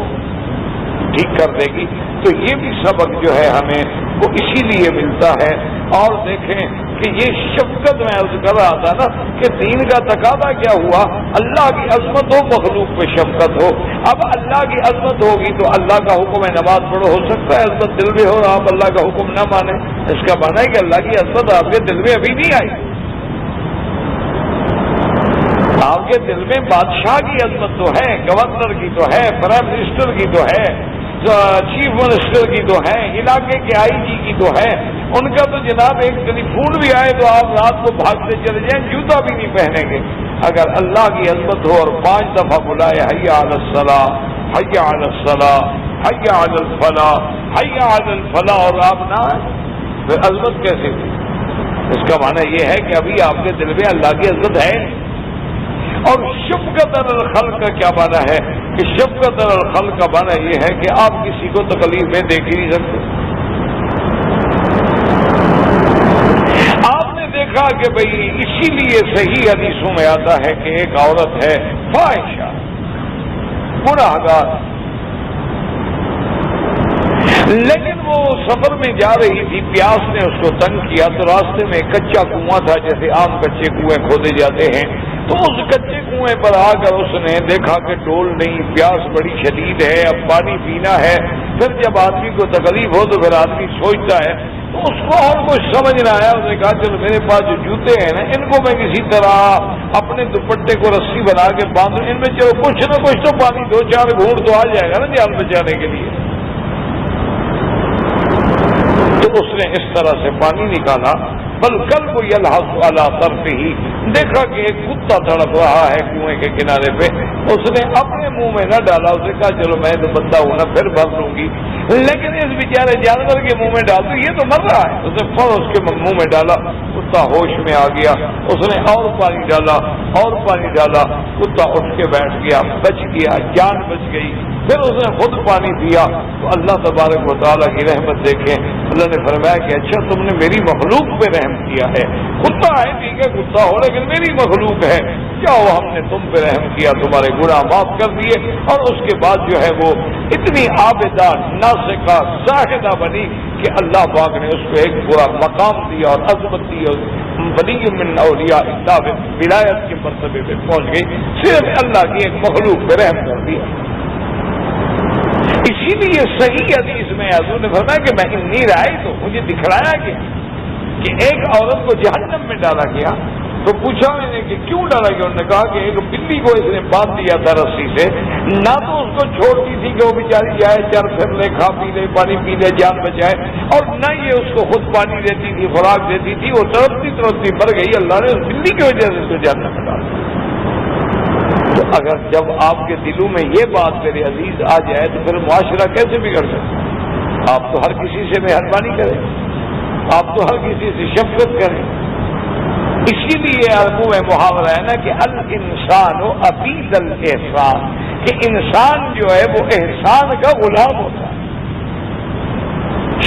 Speaker 2: ٹھیک کر دے گی. تو یہ بھی سبق جو ہے ہمیں وہ اسی لیے ملتا ہے. اور دیکھیں کہ یہ شفقت میں عرض کر رہا تھا نا کہ دین کا تقاضا کیا ہوا، اللہ کی عظمت ہو، مخلوق پہ شفقت ہو. اب اللہ کی عظمت ہوگی تو اللہ کا حکم ہے نماز پڑھو. ہو سکتا ہے عظمت دل میں ہو اور آپ اللہ کا حکم نہ مانیں. اس کا معنی ہے کہ اللہ کی عظمت آپ کے دل میں ابھی نہیں آئی. آپ کے دل میں بادشاہ کی عظمت تو ہے، گورنر کی تو ہے، پرائم منسٹر کی تو ہے، چیف منسٹر کی تو ہے، علاقے کے آئی جی کی تو ہے. ان کا تو جناب ایک ٹیلی فون بھی آئے تو آپ رات کو بھاگتے چلے جائیں، جوتا بھی نہیں پہنیں گے. اگر اللہ کی عظمت ہو اور 5 دفعہ بلائے حی علی الصلاۃ، حی علی الصلاۃ، حی علی الفلاح، حی علی الفلاح، اور آپ نہ آئے پھر عظمت کیسے ہوئی؟ اس کا معنی یہ ہے کہ ابھی آپ کے دل میں اللہ کی عظمت ہے. اور شفقت علی الخلق کا کیا معنی ہے کہ شفقت علی الخلق کا معنی یہ ہے کہ آپ کسی کو تکلیف میں دیکھ ہی نہیں سکتے. آپ نے دیکھا کہ بھئی اسی لیے صحیح حدیثوں میں آتا ہے کہ ایک عورت ہے فاحشہ، گناہگار، لیکن وہ سفر میں جا رہی تھی، پیاس نے اس کو تنگ کیا تو راستے میں کچا کنواں تھا، جیسے عام کچے کنویں کھودے جاتے ہیں. تو اس کچے کنویں پر آ کر اس نے دیکھا کہ ڈول نہیں، پیاس بڑی شدید ہے، اب پانی پینا ہے. پھر جب آدمی کو تکلیف ہو تو پھر آدمی سوچتا ہے. تو اس کو اور کچھ سمجھ نہ آیا. اس نے کہا چلو میرے پاس جو جوتے ہیں نا ان کو میں کسی طرح اپنے دوپٹے کو رسی بنا کے باندھوں، ان میں چلو کچھ نہ کچھ تو پانی 2-4 گھونٹ تو آ جائے گا نا جان بچانے کے لیے. تو اس نے اس طرح سے پانی نکالا. بل کل کو یلحظ علی طرفہ، دیکھا کہ ایک کتا تڑپ رہا ہے کنویں کے کنارے پہ. اس نے اپنے منہ میں نہ ڈالا، اسے کہا چلو میں تو بندہ ہوں نا پھر بھر لوں گی، لیکن اس بیچارے جانور کے منہ میں ڈال دوں، یہ تو مر رہا ہے. اس نے فوراً اس کے منہ میں ڈالا، کتا ہوش میں آ گیا. اس نے اور پانی ڈالا اور پانی ڈالا، کتا اٹھ کے بیٹھ گیا، بچ گیا، جان بچ گئی. پھر اس نے خود پانی پیا تو اللہ تبارک و تعالیٰ کی رحمت دیکھیں. اللہ نے فرمایا کہ اچھا تم نے میری مخلوق پہ رحم کیا ہے. کتا ہے ٹھیک ہے، کتا ہو لیکن میری مخلوق ہے، جاؤ ہم نے تم پہ رحم کیا، تمہارے گناہ معاف کر دیے. اور اس کے بعد جو ہے وہ اتنی عابدہ، ناسکہ، زاہدہ بنی کہ اللہ پاک نے اس کو ایک پورا مقام دیا اور عظمت دی، اور ولی من اولیاء اللہ ولایت کے مرتبے پہ پہنچ گئی، صرف اللہ کی ایک مخلوق پہ رحم کر دیا. اسی لیے صحیح حدیث میں حضور نے فرمایا کہ میں انی رائے تو مجھے دکھلایا گیا کہ ایک عورت کو جہنم میں ڈالا گیا. تو پوچھا میں نے کہ کیوں ڈالا گیا؟ انہوں نے کہا کہ ایک بلی کو اس نے باندھ دیا تھا رسی سے، نہ تو اس کو چھوڑتی تھی کہ وہ بیچاری جائے چر پھر لے، کھا پی لے، پانی پی لے، جان بچائے، اور نہ یہ اس کو خود پانی دیتی تھی، خوراک دیتی تھی. وہ تڑپتی تڑپتی مر گئی. اللہ نے اس بلی کی وجہ سے اس کو جہنم میں ڈالا. تو اگر جب آپ کے دلوں میں یہ بات میرے عزیز آ جائے تو پھر معاشرہ کیسے بگڑ سکتا؟ آپ تو ہر کسی سے مہربانی کریں، آپ تو ہر کسی سے شفقت کریں. اسی لیے عربوں میں محاورہ ہے نا کہ الانسان عبید الاحسان، کہ انسان جو ہے وہ احسان کا غلام ہوتا ہے.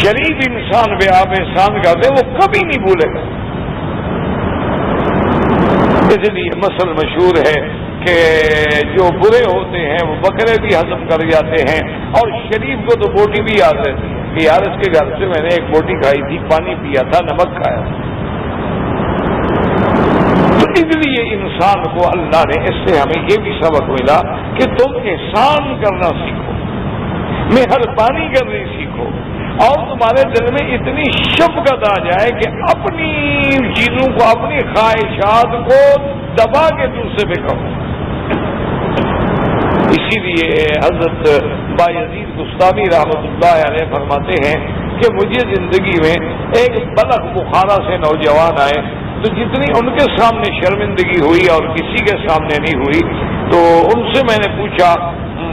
Speaker 2: شریف انسان بے آپ احسان کرتے وہ کبھی نہیں بھولے گا. اس لیے مثل مشہور ہے کہ جو برے ہوتے ہیں وہ بکرے بھی ہضم کر جاتے ہیں، اور شریف کو تو بوٹی بھی یاد رہتی ہے کہ یار اس کے گھر سے میں نے ایک بوٹی کھائی تھی، پانی پیا تھا، نمک کھایا. تو اس لیے انسان کو اللہ نے اس سے ہمیں یہ بھی سبق ملا کہ تم احسان کرنا سیکھو، مہربانی کرنی سیکھو، اور تمہارے دل میں اتنی شفقت آ جائے کہ اپنی چیزوں کو، اپنی خواہشات کو دبا کے دوسرے پہ کہو. اسی لیے حضرت بایزید بستامی رحمۃ اللہ علیہ فرماتے ہیں کہ مجھے زندگی میں ایک بلخ بخارا سے نوجوان آئے، تو جتنی ان کے سامنے شرمندگی ہوئی اور کسی کے سامنے نہیں ہوئی، تو ان سے میں نے پوچھا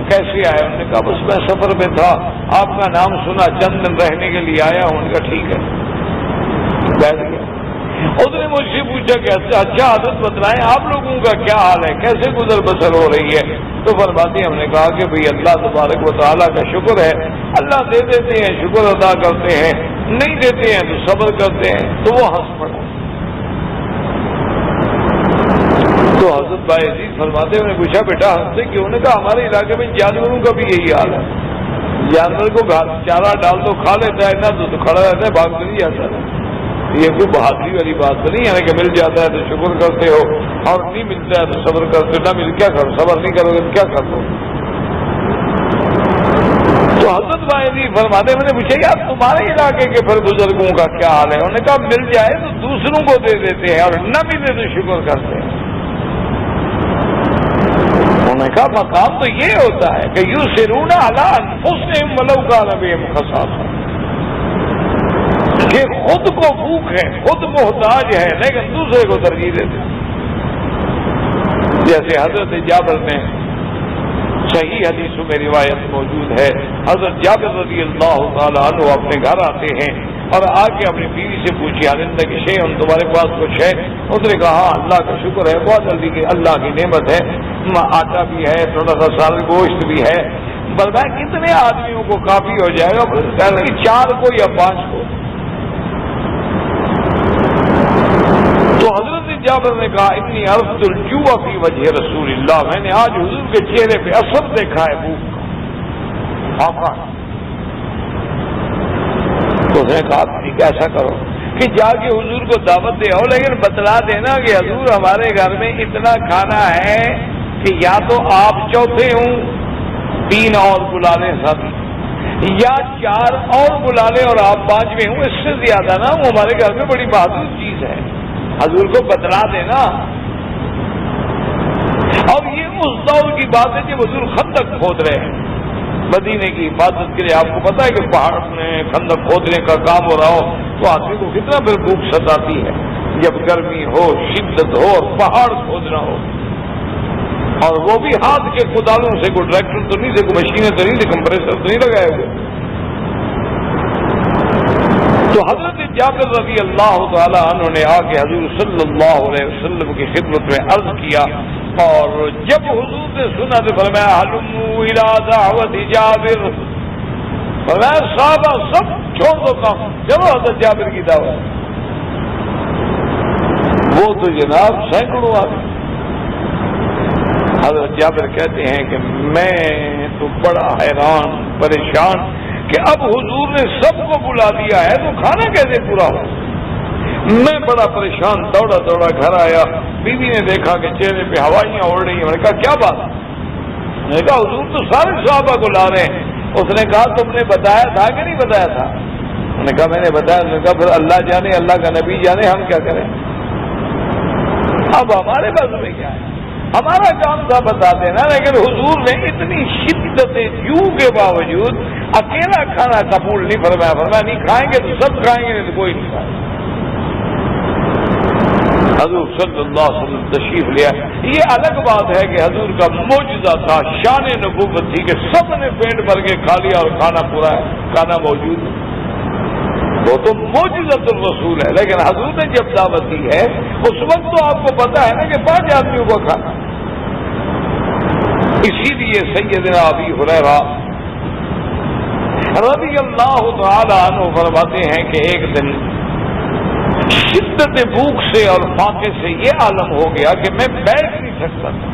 Speaker 2: کیسے آئے؟ انہوں نے کہا بس میں سفر میں تھا، آپ کا نام سنا، چند دن رہنے کے لیے آیا ہوں۔ ان کا ٹھیک ہے، بیٹھ گیا۔ اس نے مجھ سے پوچھا کہ اچھا حضرت بتلائیں آپ لوگوں کا کیا حال ہے، کیسے گزر بسر ہو رہی ہے؟ تو فرماتے ہم نے کہا کہ بھئی اللہ تبارک و تعالیٰ کا شکر ہے، اللہ دے دیتے ہیں شکر ادا کرتے ہیں، نہیں دیتے ہیں تو صبر کرتے ہیں۔ تو وہ ہنس پڑا۔ تو حضرت بھائی عزیز فرماتے ہیں، میں نے پوچھا بیٹا ہنستے کیوں؟ نے کہا ہمارے علاقے میں جانوروں کا بھی یہی حال ہے، جانور کو چارہ ڈال تو کھا لیتا ہے، نہ تو کھڑا رہتا ہے، بھاگ تو نہیں جاتا ہے۔ یہ کوئی بہادری والی بات تو نہیں ہے کہ مل جاتا ہے تو شکر کرتے ہو اور نہیں ملتا ہے تو صبر کرتے ہو، نہ مل کیا کرو، صبر نہیں کرو گے تو کیا کر دو۔ تو حضرت بھائی فرماتے میں نے پوچھا یار تمہارے علاقے کے پھر بزرگوں کا کیا حال ہے؟ انہوں نے کہا مل جائے تو دوسروں کو دے دیتے ہیں اور نہ ملے تو شکر کرتے ہیں۔ انہوں نے کہا مقام تو یہ ہوتا ہے کہ یُؤْثِرُونَ عَلَىٰ أَنفُسِهِمْ وَلَوْ كَانَ بِهِمْ خَصَاصَةٌ، کہ خود کو بھوک ہے، خود محتاج ہے، لیکن دوسرے کو ترجیح دیتے ہیں۔ جیسے حضرت جابر میں صحیح حدیثوں میں روایت موجود ہے، حضرت جابر رضی اللہ تعالیٰ عنہ اپنے گھر آتے ہیں اور آ کے اپنی بیوی سے پوچھی حالندہ کی شے تمہارے پاس کچھ ہے؟ اس نے کہا ہاں اللہ کا شکر ہے، بہت جلدی کی اللہ کی نعمت ہے، آٹا بھی ہے، تھوڑا سا سال گوشت بھی ہے۔ بلکہ کتنے آدمیوں کو کافی ہو جائے گا؟ کہتے کہ 4 کو یا 5 کو۔ تو حضرت جابر نے کہا اتنی عرفت الجوع فی وجہ رسول اللہ، میں نے آج حضور کے چہرے پہ اثر دیکھا ہے بھوک کا۔ تو اس نے کہا ٹھیک ایسا کرو کہ جا کے حضور کو دعوت دے آؤ، لیکن بتلا دینا کہ حضور ہمارے گھر میں اتنا کھانا ہے کہ یا تو آپ چوتھے ہوں، 3 اور بلا لیں سب، یا 4 اور بلا لیں اور آپ 5ویں ہوں، اس سے زیادہ نہ ہوں، ہمارے گھر میں بڑی بہادر چیز ہے، حضور کو بتلا دینا۔ اور یہ اس دور کی بات ہے جب حضور خندق کھود رہے ہیں مدینے کی حفاظت کے لیے۔ آپ کو پتا ہے کہ پہاڑ میں خندق کھودنے کا کام ہو رہا ہو تو آدمی کو کتنا پھر بھوک ستاتی ہے، جب گرمی ہو، شدت ہو اور پہاڑ کھودنا ہو، اور وہ بھی ہاتھ کے کدالوں سے، کوئی ٹریکٹر تو نہیں تھے، کوئی مشینیں تو نہیں تھی، کمپریسر تو نہیں لگائے ہوئے۔ تو حضرت جابر رضی اللہ تعالی عنہ نے آ کے حضور صلی اللہ علیہ وسلم کی خدمت میں عرض کیا، اور جب حضور نے سنا تو فرمایا حلموا الی دعوت جابر، فرمایا صحابہ سب چھوڑ دو کام، چلو حضرت جابر کی دعوت۔ وہ تو جناب سینکڑوں آدمی۔ حضرت جابر کہتے ہیں کہ میں تو بڑا حیران پریشان کہ اب حضور نے سب کو بلا دیا ہے تو کھانا کیسے پورا ہو۔ میں بڑا پریشان دوڑا دوڑا گھر آیا، بیوی نے دیکھا کہ چہرے پہ ہوائیاں اڑ رہی ہیں۔ میں نے کہا کیا بات؟ میں نے کہا حضور تو سارے صحابہ کو لا رہے ہیں۔ اس نے کہا تم نے بتایا تھا کہ نہیں بتایا تھا؟ میں نے کہا میں نے بتایا۔ اس نے کہا پھر اللہ جانے، اللہ کا نبی جانے، ہم کیا کریں؟ اب ہمارے بس میں کیا ہے، ہمارا کام تھا بتا دینا، لیکن حضور نے اتنی شدت جوع کے باوجود اکیلا کھانا قبول نہیں فرمایا۔ فرمایا نہیں کھائیں گے تو سب کھائیں گے، نہیں تو کوئی نہیں کھائے۔ حضور صلی اللہ علیہ وسلم تشریف لیا۔ یہ الگ بات ہے کہ حضور کا معجزہ تھا، شان نبوت تھی کہ سب نے پیٹ بھر کے کھا لیا اور کھانا پورا ہے، کھانا موجود ہے، وہ تو معجزۃ الرسول ہے۔ لیکن حضور نے جب دعوت دی ہے اس وقت تو آپ کو پتا ہے نا کہ 5 آدمیوں کو کھانا۔ اسی لیے سیدنا ابی ہریرہ رضی اللہ تعالی عنہ فرماتے ہیں کہ ایک دن شدت بھوک سے اور فاقے سے یہ عالم ہو گیا کہ میں بیٹھ نہیں سکتا تھا۔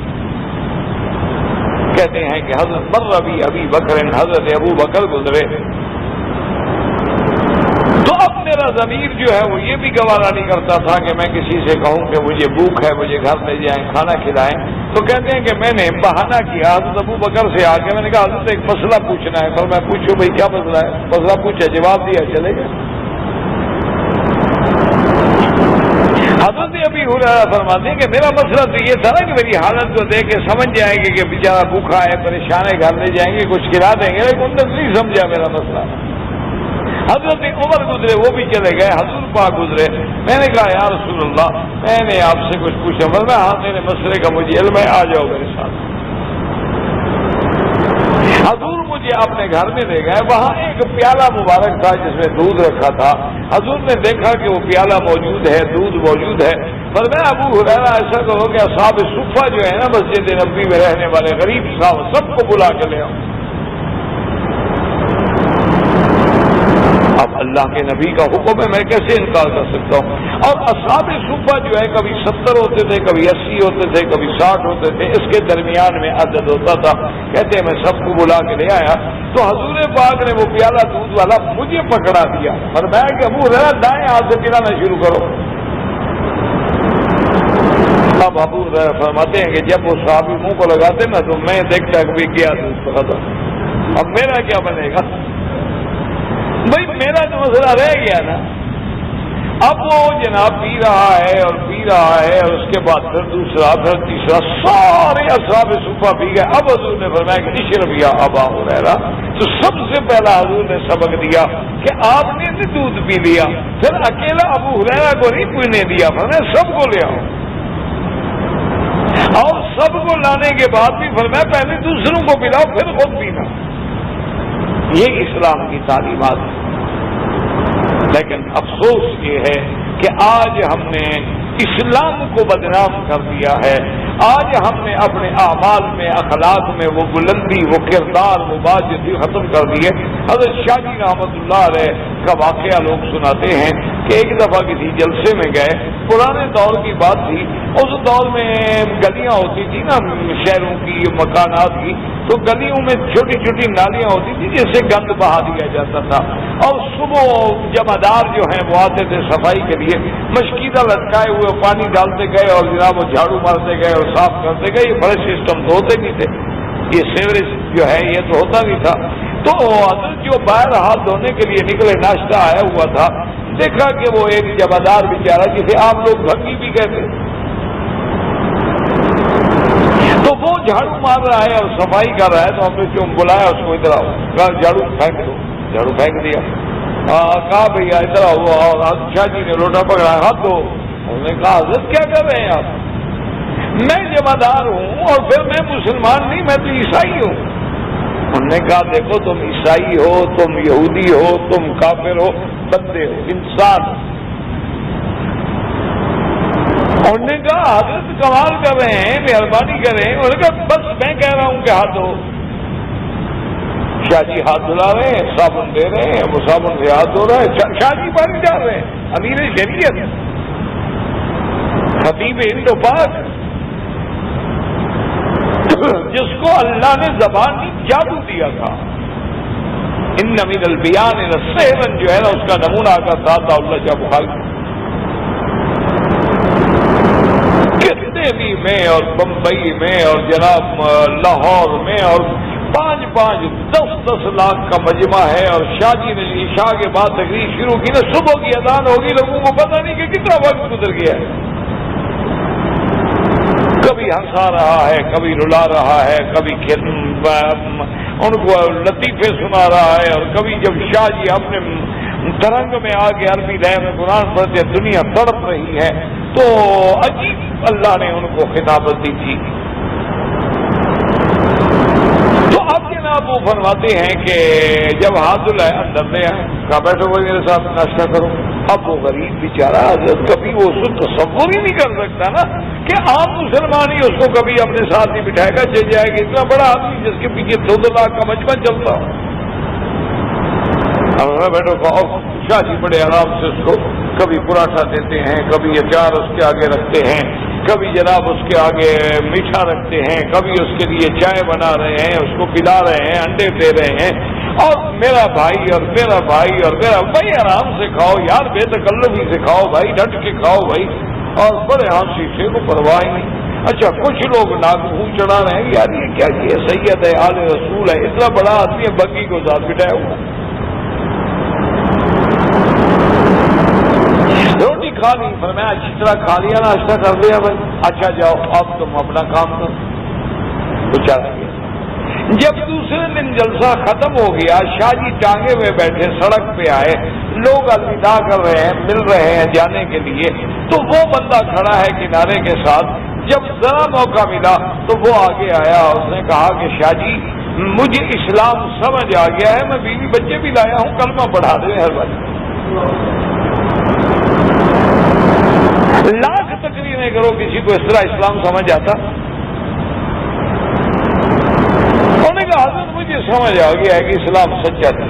Speaker 2: کہتے ہیں کہ حضرت مر ابی بکر، حضرت ابو بکر گزرے تو اب میرا ضمیر جو ہے وہ یہ بھی گوارا نہیں کرتا تھا کہ میں کسی سے کہوں کہ مجھے بھوک ہے، مجھے گھر لے جائیں، کھانا کھلائیں۔ تو کہتے ہیں کہ میں نے بہانہ کیا حضرت ابو بکر سے آ کے، میں نے کہا حضرت ایک مسئلہ پوچھنا ہے۔ پر میں پوچھوں بھائی کیا مسئلہ ہے؟ مسئلہ پوچھا، جواب دیا، چلے گا۔ حضرت ابی ہریرہ فرماتے ہیں کہ میرا مسئلہ تو یہ تھا نا کہ میری حالت کو دیکھ کے سمجھ جائیں گے کہ بیچارہ بھوکا ہے، پریشان ہے، گھر لے جائیں گے، کچھ کھلا دیں گے، لیکن انہوں نے نہیں سمجھا میرا مسئلہ۔ حضرت عمر گزرے، وہ بھی چلے گئے، حضور پاک گزرے. میں نے کہا یا رسول اللہ میں نے آپ سے کچھ پوچھا. میں ہاں میرے مسئلے کا مجھے علم ہے، آ جاؤ میرے ساتھ. حضور مجھے اپنے گھر میں لے گئے. وہاں ایک پیالہ مبارک تھا جس میں دودھ رکھا تھا. حضور نے دیکھا کہ وہ پیالہ موجود ہے، دودھ موجود ہے. پر میں ابو ہریرہ ایسا کرو کہ اصحاب صفہ جو ہے نا مسجد نبوی میں رہنے والے غریب صاحب سب کو بلا کے لے آؤ. اب اللہ کے نبی کا حکم ہے، میں کیسے انکار کر سکتا ہوں. اور اصحاب صفہ جو ہے کبھی 70 ہوتے تھے، کبھی 80 ہوتے تھے، کبھی 60 ہوتے تھے، اس کے درمیان میں عدد ہوتا تھا. کہتے ہیں میں سب کو بلا کے لے آیا تو حضور پاک نے وہ پیالہ دودھ والا مجھے پکڑا دیا. فرمایا کہ ابو ہریرہ دائیں ہاتھ سے پلانا شروع کرو. اب ابو ہریرہ فرماتے ہیں کہ جب وہ صحابی منہ کو لگاتے نا تو میں دیکھتا کہ کیا دودھ پکڑا. اب میرا کیا بنے گا بھائی، میرا تو مسئلہ رہ گیا نا. اب وہ جناب پی رہا ہے اور پی رہا ہے، اور اس کے بعد پھر دوسرا، پھر تیسرا، سارے اصحاب صفہ پی گئے. اب حضور نے فرمایا کہ اشرب یا ابا ہریرہ. تو سب سے پہلا حضور نے سبق دیا کہ آپ نے بھی دودھ پی لیا، پھر اکیلا ابو ہریرہ کو نہیں پینے دیا، فرمایا سب کو لے آؤ. اور سب کو لانے کے بعد بھی فرمایا پہلے دوسروں کو پلاؤ پھر خود پینا. یہ اسلام کی تعلیمات ہے. لیکن افسوس یہ ہے کہ آج ہم نے اسلام کو بدنام کر دیا ہے. آج ہم نے اپنے اعمال میں، اخلاق میں وہ بلندی، وہ کردار، وہ باجدی ختم کر دی ہے. حضرت شاہ جی رحمۃ اللہ علیہ کا واقعہ لوگ سناتے ہیں کہ ایک دفعہ کسی جلسے میں گئے. پرانے دور کی بات تھی. اس دور میں گلیاں ہوتی تھی نا شہروں کی، مکانات کی، تو گلیوں میں چھوٹی چھوٹی نالیاں ہوتی تھی جس سے گند بہا دیا جاتا تھا. اور صبح جمعدار جو ہیں وہ آتے تھے صفائی کے لیے، مشکیدہ لٹکائے ہوئے پانی ڈالتے گئے اور جناب وہ جھاڑو مارتے گئے اور صاف کرتے گئے. یہ بڑے سسٹم تو ہوتے نہیں تھے، یہ سیوریج جو ہے یہ تو ہوتا نہیں تھا. تو حضرت جو باہر ہاتھ دھونے کے لیے نکلے، ناشتہ آیا ہوا تھا، دیکھا کہ وہ ایک جمعدار بیچارہ جسے آپ لوگ بھنگی بھی کہتے، تو وہ جھاڑو مار رہا ہے اور صفائی کر رہا ہے. تو ہم نے کیوں بلایا اس کو، ادھر آؤ، جھاڑو پھینک دو. جھاڑو پھینک دیا. کہا بھیا ادھر آؤ. اور شاہ جی نے لوٹا پکڑا، ہاتھ دو. انہوں نے کہا حضرت کیا کر رہے ہیں آپ؟ میں جمعدار ہوں اور پھر میں مسلمان نہیں، میں تو عیسائی ہوں. انہوں نے کہا دیکھو تم عیسائی ہو، تم یہودی ہو، تم کافر ہو، بندے ہو، انسان. انہوں نے کہا حضرت کمال کر رہے ہیں، مہربانی کریں. انہوں نے کہا بس میں کہہ رہا ہوں کہ ہاتھ دھو. شاہ جی ہاتھ دھلا رہے ہیں، صابن دے رہے ہیں، وہ صابن سے ہاتھ دھو رہے ہیں. شاہ جی پانی ڈال رہے ہیں، امیر شریعت، خطیب ہند و پاک، جس کو اللہ نے زبانی جادو دیا تھا. ان من البیان لسحرا جو ہے نا، اس کا نمونہ آقا تھا اللہ شاہ بخاری. کتنے بھی میں اور بمبئی میں اور جناب لاہور میں اور 5-5 10-10 لاکھ کا مجمع ہے. اور شاہ جی نے عشاء کے بعد تقریر شروع کی نا، صبح کی اذان ہوگی، لوگوں کو پتہ نہیں کہ کتنا وقت گزر گیا ہے. کبھی ہنسا رہا ہے، کبھی رلا رہا ہے، کبھی ان کو لطیفے سنا رہا ہے، اور کبھی جب شاہ جی اپنے ترنگ میں آ کے عربی لہر میں قرآن پڑھتے دنیا تڑپ رہی ہے، تو عجیب اللہ نے ان کو خطابت دی تھی. تو اب جناب وہ فرماتے ہیں کہ جب ہاتھ دھلائے اندر لے آئے، کہا بیٹھو بھائی میرے ساتھ ناشتہ کرو. اب وہ غریب بیچارہ حضرت کبھی وہ اس کو تصور ہی نہیں کر سکتا نا کہ عام مسلمان ہی اس کو کبھی اپنے ساتھ نہیں بٹھائے گا، چل جائے گا. اتنا بڑا آدمی جس کے پیچھے 2-2 لاکھ کا مجمع چلتا ہو. اب بیٹھو کہو. شاہ جی بڑے آرام سے اس کو کبھی پراٹھا دیتے ہیں، کبھی اچار اس کے آگے رکھتے ہیں، کبھی جناب اس کے آگے میٹھا رکھتے ہیں، کبھی اس کے لیے چائے بنا رہے ہیں، اس کو پلا رہے ہیں، انڈے دے رہے ہیں. اور میرا بھائی اور میرا بھائی اور میرا بھائی، آرام سے کھاؤ یار، بے تکلفی سے کھاؤ بھائی، ڈٹ کے کھاؤ بھائی. اور بڑے ہنسی سے کو پرواہ نہیں. اچھا کچھ لوگ ناک منہ چڑھا رہے ہیں، یار یہ کیا یہ سید ہے، آل رسول ہے، اتنا بڑا آدمی ہے، بگی کو ساتھ بٹھایا ہوا. روٹی کھا لی، فرمایا اچھی طرح کھا لیا، ناشتہ کر لیا بھائی، اچھا جاؤ اب تم اپنا کام کرو. تو چلا گیا. جب دوسرے دن جلسہ ختم ہو گیا، شاہ جی ٹانگے ہوئے بیٹھے سڑک پہ آئے، لوگ الوداع کر رہے ہیں، مل رہے ہیں جانے کے لیے، تو وہ بندہ کھڑا ہے کنارے کے ساتھ۔ جب ذرا موقع ملا تو وہ آگے آیا، اس نے کہا کہ شاہ جی مجھے اسلام سمجھ آ گیا ہے، میں بیوی بچے بھی لایا ہوں، کلمہ پڑھا دیں مہربانی۔ لاکھ تقریریں کرو، کسی کو اس طرح اسلام سمجھ آتا؟ انہوں نے کہا حضرت مجھے سمجھ آ گیا ہے کہ اسلام سچا تھا۔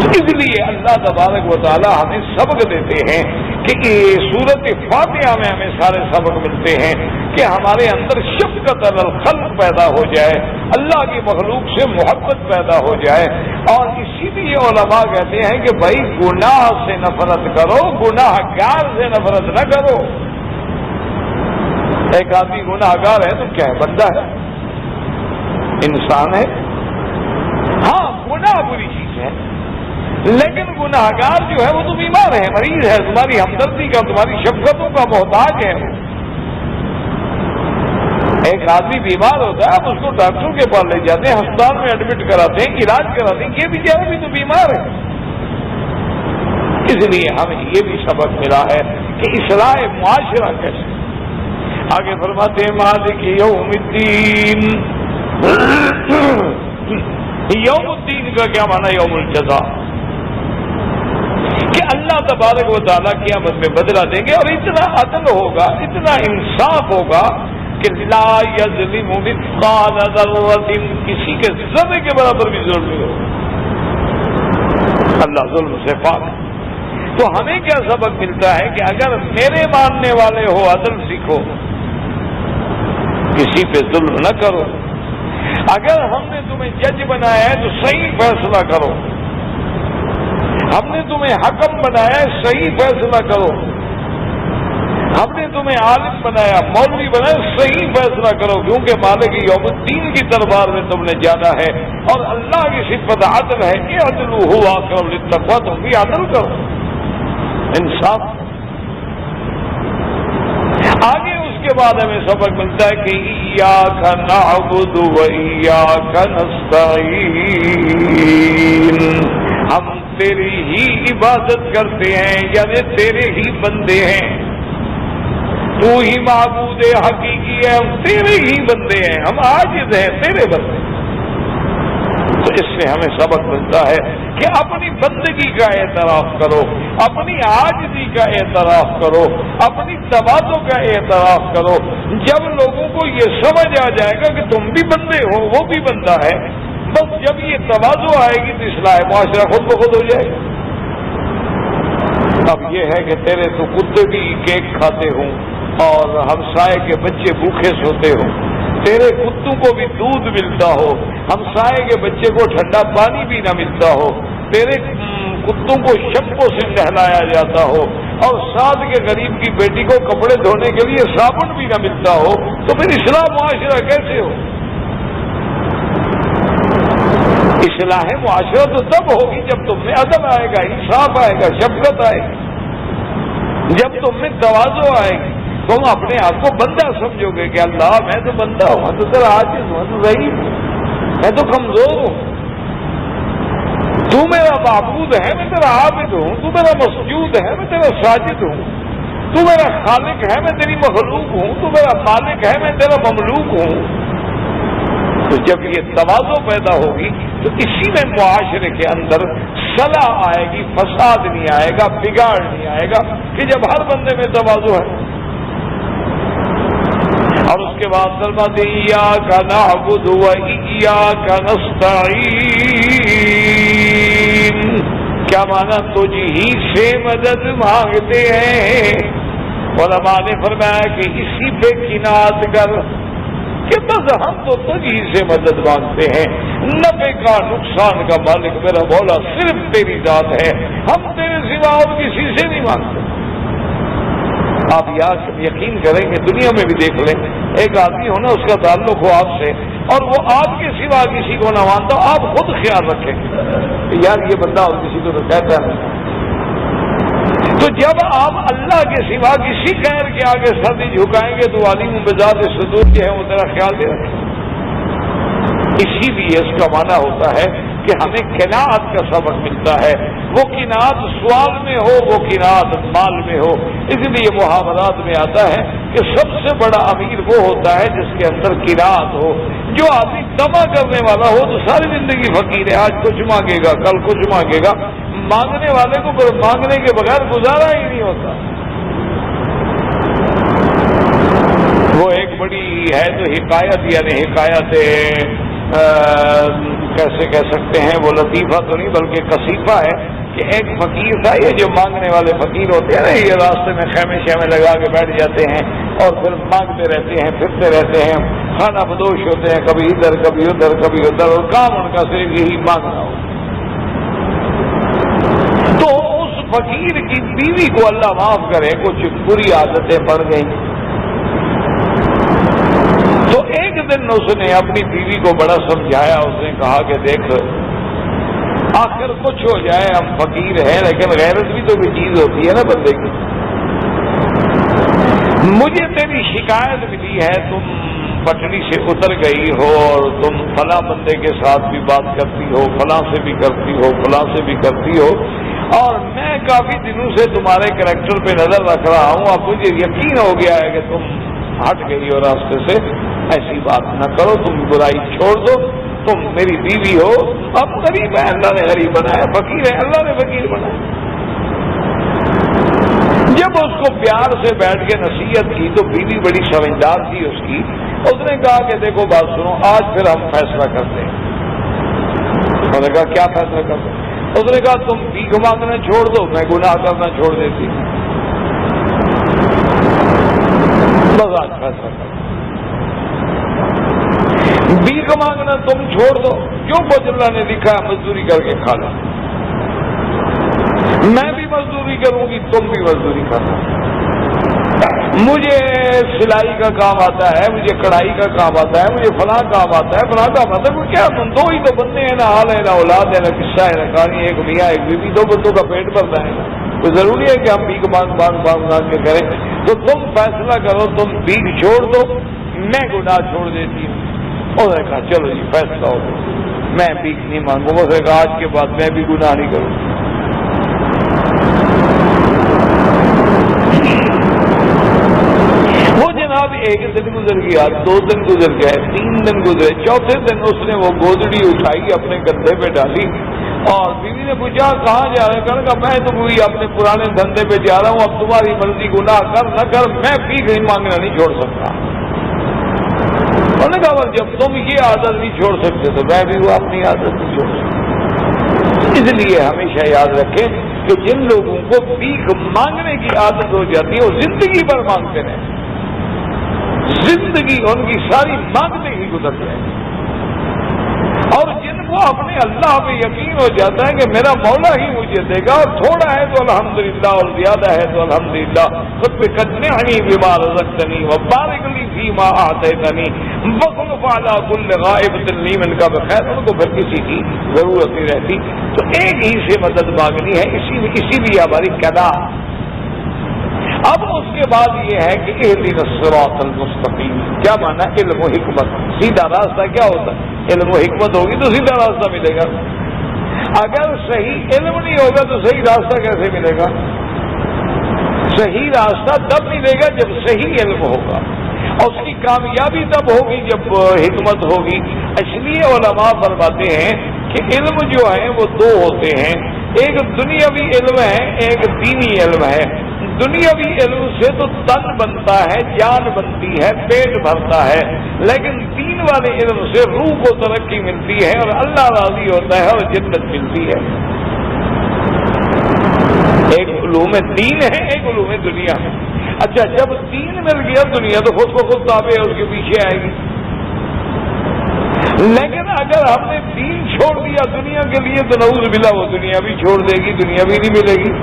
Speaker 2: اس لیے اللہ تبارک و تعالی ہمیں سبق دیتے ہیں کہ سورت فاتحہ میں ہمیں سارے سبق ملتے ہیں کہ ہمارے اندر شفقت علی الخلق پیدا ہو جائے، اللہ کی مخلوق سے محبت پیدا ہو جائے۔ اور اسی لیے علماء کہتے ہیں کہ بھائی گناہ سے نفرت کرو، گناہ گار سے نفرت نہ کرو۔ ایک آدمی گناہ گار ہے تو کیا ہے؟ بندہ ہے، انسان ہے۔ ہاں گناہ بری چیز ہے، لیکن گناہ گار جو ہے وہ تو بیمار ہے، مریض ہے، تمہاری ہمدردی کا، تمہاری شفقتوں کا محتاج ہے۔ ایک آدمی بیمار ہوتا ہے، اس کو ڈاکٹر کے پاس لے جاتے ہیں، ہسپتال میں ایڈمٹ کراتے ہیں، علاج کراتے ہیں، یہ بیچارہ بھی تو بیمار ہے۔ اس لیے ہمیں یہ بھی سبق ملا ہے کہ اصلاح معاشرہ کیسے۔ آگے فرماتے ہیں مالک یوم الدین۔ یوم الدین کا کیا معنی؟ یوم الجزا، کہ اللہ تبارک و تعالیٰ قیامت میں بدلہ دیں گے، اور اتنا عدل ہوگا، اتنا انصاف ہوگا کہ لا یظلم مثقال ذرۃ، کسی کے ذرے کے برابر بھی ظلم نہیں ہوگا۔ اللہ ظلم سے پاک ہے۔ تو ہمیں کیا سبق ملتا ہے کہ اگر میرے ماننے والے ہو عدل سیکھو، کسی پہ ظلم نہ کرو۔ اگر ہم نے تمہیں جج بنایا ہے تو صحیح فیصلہ کرو، ہم نے تمہیں حکم بنایا ہے صحیح فیصلہ کرو، ہم نے تمہیں عالم بنایا، مولوی بنایا، صحیح فیصلہ کرو، کیونکہ مالک یوم الدین کی دربار میں تم نے جانا ہے، اور اللہ کی صفت عدل ہے کہ عدل ہوا اقرب للتقویٰ، تم بھی عدل کرو، انصاف۔ آگے اس کے بعد ہمیں سبق ملتا ہے کہ ایاک نعبد و ایاک نستعین، ہم تیری ہی عبادت کرتے ہیں، یعنی تیرے ہی بندے ہیں، تو ہی معبود حقیقی ہے، ہم تیرے ہی بندے ہیں، ہم عاجز ہیں، تیرے بندے۔ تو اس سے ہمیں سبق ملتا ہے کہ اپنی بندگی کا اعتراف کرو، اپنی عاجزی کا اعتراف کرو، اپنی تواضع کا اعتراف کرو۔ جب لوگوں کو یہ سمجھ آ جائے گا کہ تم بھی بندے ہو، وہ بھی بندہ ہے، بس جب یہ تواضع آئے گی تو اصلاح معاشرہ خود بخود ہو جائے گا۔ اب یہ ہے کہ تیرے تو کتے بھی کیک کھاتے ہوں اور ہمسائے کے بچے بھوکے سوتے ہوں، تیرے کتوں کو بھی دودھ ملتا ہو، ہمسائے کے بچے کو ٹھنڈا پانی بھی نہ ملتا ہو، تیرے کتوں کو شیمپو سے نہلایا جاتا ہو، اور ساتھ کے غریب کی بیٹی کو کپڑے دھونے کے لیے صابن بھی نہ ملتا ہو، تو پھر اصلاح معاشرہ کیسے ہو؟ اصلاح معاشرہ تو تب ہوگی جب تم میں عدل آئے گا، انصاف آئے گا، شفقت آئے گی، جب تم میں تواضع آئے گی، تم اپنے آپ کو بندہ سمجھو گے کہ اللہ میں تو بندہ ہوں، میں تو تیرا عاجز ہوں، میں تو ضعیف ہوں، میں تو کمزور ہوں، تو میرا معبود ہے، میں تیرا عابد ہوں، تو میرا مسجود ہے، میں تیرا ساجد ہوں، تو میرا خالق ہے، میں تیری مخلوق ہوں، تو میرا مالک ہے، میں تیرا مملوک ہوں۔ تو جب یہ تواضع پیدا ہوگی تو اسی میں معاشرے کے اندر صلاح آئے گی، فساد نہیں آئے گا، بگاڑ نہیں آئے گا، کہ جب ہر بندے میں تواضع ہے۔ اور اس کے بعد فرماتے ہیں ایاک نعبد و ایاک نستعین، کیا مانا؟ تجھ ہی سے مدد مانگتے ہیں۔ علماء نے فرمایا کہ اسی پہ قناعت کر کہ بس ہم تو تجھ ہی سے مدد مانگتے ہیں، نفع کا نقصان کا مالک میرا مولا صرف تیری ذات ہے، ہم تیرے سوا اور کسی سے نہیں مانگتے۔ آپ یقین کریں کہ دنیا میں بھی دیکھ لیں، ایک آدمی ہونا اس کا تعلق ہو آپ سے اور وہ آپ کے سوا کسی کو نہ مانتا، آپ خود خیال رکھیں کہ یار یہ بندہ اور کسی کو تو کہتا ہے۔ تو جب آپ اللہ کے سوا کسی غیر کے آگے سر نہیں جھکائیں گے تو عالم بذات صدور جو ہے وہ تیرا خیال دے رکھے۔ اسی لیے اس کا معنی ہوتا ہے کہ ہمیں قناعت کا سبق ملتا ہے. وہ قناعت سوال میں ہو، وہ قناعت مال میں ہو. اس لیے محاورات میں آتا ہے کہ سب سے بڑا امیر وہ ہوتا ہے جس کے اندر قناعت ہو. جو آدمی طمع کرنے والا ہو تو ساری زندگی فقیر ہے، آج کچھ مانگے گا کل کچھ مانگے گا. مانگنے والے کو مانگنے کے بغیر گزارا ہی نہیں ہوتا. وہ ایک بڑی ہے تو حکایت، یعنی حکایت کیسے کہہ سکتے ہیں، وہ لطیفہ تو نہیں بلکہ قصیفہ ہے کہ ایک فقیر تھا. یہ جو مانگنے والے فقیر ہوتے ہیں نا، یہ راستے میں خیمے شیمے لگا کے بیٹھ جاتے ہیں اور پھر مانگتے رہتے ہیں، پھرتے رہتے ہیں، کھانا بدوش ہوتے ہیں، کبھی ادھر کبھی ادھر کبھی ادھر، اور کام ان کا صرف یہی مانگنا ہو. تو اس فقیر کی بیوی کو اللہ معاف کرے کچھ بری عادتیں پڑ گئیں. تو ایک دن اس نے اپنی بیوی کو بڑا سمجھایا. اس نے کہا کہ دیکھ، آخر کچھ ہو جائے، ہم فقیر ہیں لیکن غیرت بھی تو کوئی چیز ہوتی ہے نا بندے کی. مجھے تیری شکایت ملی ہے، تم پٹڑی سے اتر گئی ہو اور تم فلاں بندے کے ساتھ بھی بات کرتی ہو، فلاں سے بھی کرتی ہو، فلاں سے بھی کرتی ہو، اور میں کافی دنوں سے تمہارے کریکٹر پہ نظر رکھ رہا ہوں. اب مجھے یقین ہو گیا ہے کہ تم ہٹ گئی ہو راستے سے. ایسی بات نہ کرو، تم برائی چھوڑ دو، تم میری بیوی ہو. اب غریب ہے، اللہ نے غریب بنایا، فقیر ہے، اللہ نے فقیر بنایا. جب اس کو پیار سے بیٹھ کے نصیحت کی تو بیوی بڑی سمجھدار تھی اس کی. اس نے کہا کہ دیکھو بات سنو، آج پھر ہم فیصلہ کرتے ہیں. انہوں نے کہا کیا فیصلہ کرتے ہیں؟ اس نے کہا تم بھیک مانگنا چھوڑ دو، میں گناہ کرنا چھوڑ دیتی. بس آج فیصلہ کرو. بھیک مانگنا تم چھوڑ دو، جو کچھ اللہ نے لکھا ہے مزدوری کر کے کھا لو. میں بھی مزدوری کروں گی، تم بھی مزدوری کرنا. مجھے سلائی کا کام آتا ہے، مجھے کڑھائی کا کام آتا ہے، مجھے فلاں کام آتا ہے، فلاں کام آتا ہے. کیا تم دو ہی تو بندے ہیں، نہ حال ہے نہ اولاد ہے نہ قصہ ہے نہ کہانی. ایک میاں ایک بیوی، دو بندوں کا پیٹ بھرتا ہے. تو ضروری ہے کہ ہم بھیک مانگ کے کریں. تو تم فیصلہ کرو، تم بھیک چھوڑ دو، میں گناہ چھوڑ دیتی ہوں. انہوں نے کہا چلو جی فیصلہ ہو گیا، میں بھیک نہیں مانگوں. وہ نے کہا آج کے بعد میں بھی گناہ نہیں کروں. وہ جناب ایک دن گزر گیا، 2 دن گزر گئے، 3 دن گزرے. چوتھے دن اس نے وہ گودڑی اٹھائی، اپنے کندھے پہ ڈالی اور بیوی نے پوچھا کہاں جا رہے ہیں؟ کہا میں تو وہی اپنے پرانے دھندے پہ جا رہا ہوں، اب تمہاری مرضی، گناہ کر نہ کر، میں بھیک مانگنا نہیں چھوڑ سکتا. انہوں نے کہا جب تم یہ عادت نہیں چھوڑ سکتے تو میں بھی وہ اپنی عادت نہیں چھوڑ سکتا. اس لیے ہمیشہ یاد رکھیں کہ جن لوگوں کو بھیک مانگنے کی عادت ہو جاتی ہے وہ زندگی بھر مانگتے رہے، زندگی ان کی ساری مانگتے ہی گزر جائے. اور جن کو اپنے اللہ پہ یقین ہو جاتا ہے کہ میرا مولا ہی مجھے دے گا، اور تھوڑا ہے تو الحمدللہ اور زیادہ ہے تو الحمدللہ، خود پہ قدنی بما رزقتنی وبارک لی فیما اعطیتنی وخلف علی کل غائبۃ لی منک بخیر. ان کو پھر کسی کی ضرورت نہیں رہتی، تو ایک ہی سے مدد مانگنی ہے. اسی لیے ہماری قضا. اب اس کے بعد یہ ہے کہ اہدنا الصراط المستقیم. کیا مانا؟ علم و حکمت. سیدھا راستہ کیا ہوتا ہے؟ علم و حکمت ہوگی تو سیدھا راستہ ملے گا. اگر صحیح علم نہیں ہوگا تو صحیح راستہ کیسے ملے گا؟ صحیح راستہ تب ملے گا جب صحیح علم ہوگا، اور اس کی کامیابی تب ہوگی جب حکمت ہوگی. اس لیے علماء فرماتے ہیں کہ علم جو ہے وہ 2 ہوتے ہیں، ایک دنیاوی علم ہے، ایک دینی علم ہے. دنیاوی علم سے تو تن بنتا ہے، جان بنتی ہے، پیٹ بھرتا ہے، لیکن دین والے علم سے روح کو ترقی ملتی ہے اور اللہ راضی ہوتا ہے اور جنت ملتی ہے. ایک علوم دین ہے، ایک علوم دنیا ہے. اچھا جب دین مل گیا دنیا تو خود کو خود تابع اس کے پیچھے آئے گی. لیکن اگر ہم نے دین چھوڑ دیا دنیا کے لیے تو نعوذ باللہ وہ دنیا بھی چھوڑ دے گی، دنیا بھی نہیں ملے گی.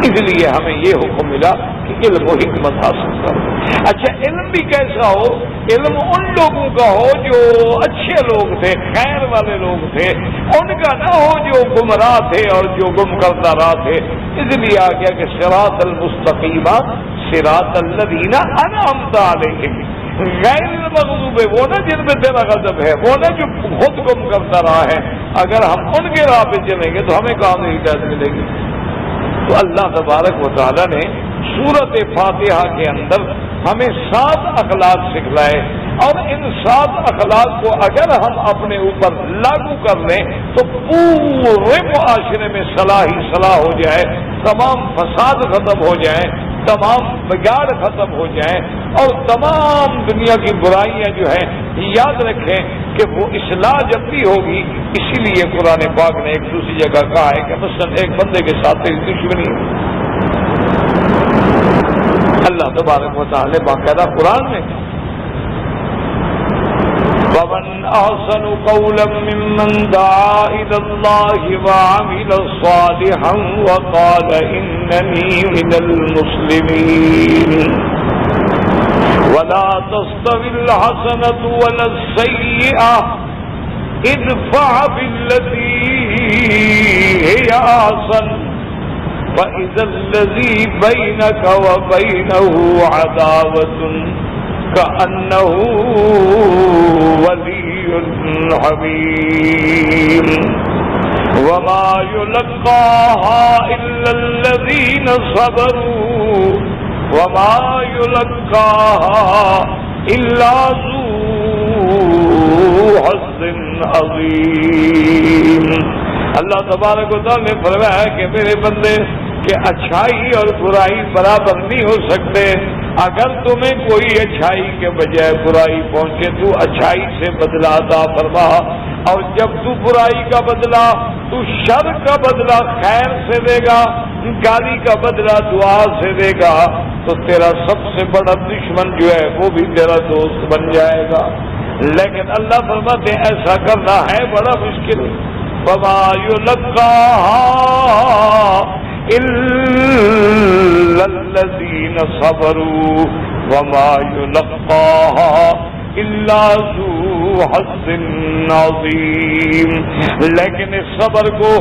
Speaker 2: اس لیے ہمیں یہ حکم ملا کہ علم و حکمت حاصل کرو. اچھا علم بھی کیسا ہو؟ علم ان لوگوں کا ہو جو اچھے لوگ تھے، خیر والے لوگ تھے، ان کا نہ ہو جو گمراہ تھے اور جو گم کرتا راہ تھے. اس لیے آ گیا کہ صراط المستقیم صراط الذین انعمت علیہم. غیر المغضوب وہ نہ جن میں تیرا غضب ہے، وہ نہ جو خود گم کرتا رہا ہے، اگر ہم ان کے راہ پہ چلیں گے تو ہمیں کہاں سے ہدایت ملے گی؟ تو اللہ تبارک و تعالیٰ نے سورت فاتحہ کے اندر ہمیں 7 اخلاق سکھلائے، اور ان 7 اخلاق کو اگر ہم اپنے اوپر لاگو کر لیں تو پورے معاشرے میں صلاح ہی صلاح ہو جائے، تمام فساد ختم ہو جائیں، تمام بگاڑ ختم ہو جائیں، اور تمام دنیا کی برائیاں جو ہیں، یاد رکھیں کہ وہ اصلاح جب بھی ہوگی، اسی لیے قرآن پاک نے ایک دوسری جگہ کہا ہے کہ مثلا ایک بندے کے ساتھ ایک دشمنی ہے، اللہ تبارک و تعالی باقاعدہ قرآن میں وَمَنْ أَحْسَنُ قَوْلًا مِّمَّنْ دَعَا إِلَى اللَّهِ وَعَمِلَ صَالِحًا وَقَالَ إِنَّنِي مِنَ الْمُسْلِمِينَ وَلَا تَسْتَوِي الْحَسَنَةُ وَلَا السَّيِّئَةُ ادْفَعْ بِالَّتِي هِيَ أَحْسَنُ فَإِذَا الَّذِي بَيْنَكَ وَبَيْنَهُ عَدَاوَةٌ كأنه ولي حميم وما يلقاها إلا الذين صبروا وما يلقاها إلا ذو حظ عظيم۔ اللہ تبارک و تعالیٰ نے فرمایا کہ میرے بندے کہ اچھائی اور برائی برابر نہیں ہو سکتے، اگر تمہیں کوئی اچھائی کے بجائے برائی پہنچے تو اچھائی سے بدلہ عطا فرما، اور جب تو برائی کا بدلہ، تو شر کا بدلہ خیر سے دے گا، گالی کا بدلہ دعا سے دے گا، تو تیرا سب سے بڑا دشمن جو ہے وہ بھی تیرا دوست بن جائے گا۔ لیکن اللہ فرماتے ہیں ایسا کرنا ہے بڑا مشکل۔ وما يلقاها إلا الذين صبروا وما يلقاها إلا ذو حظ عظيم۔ لیکن اس صبر کو،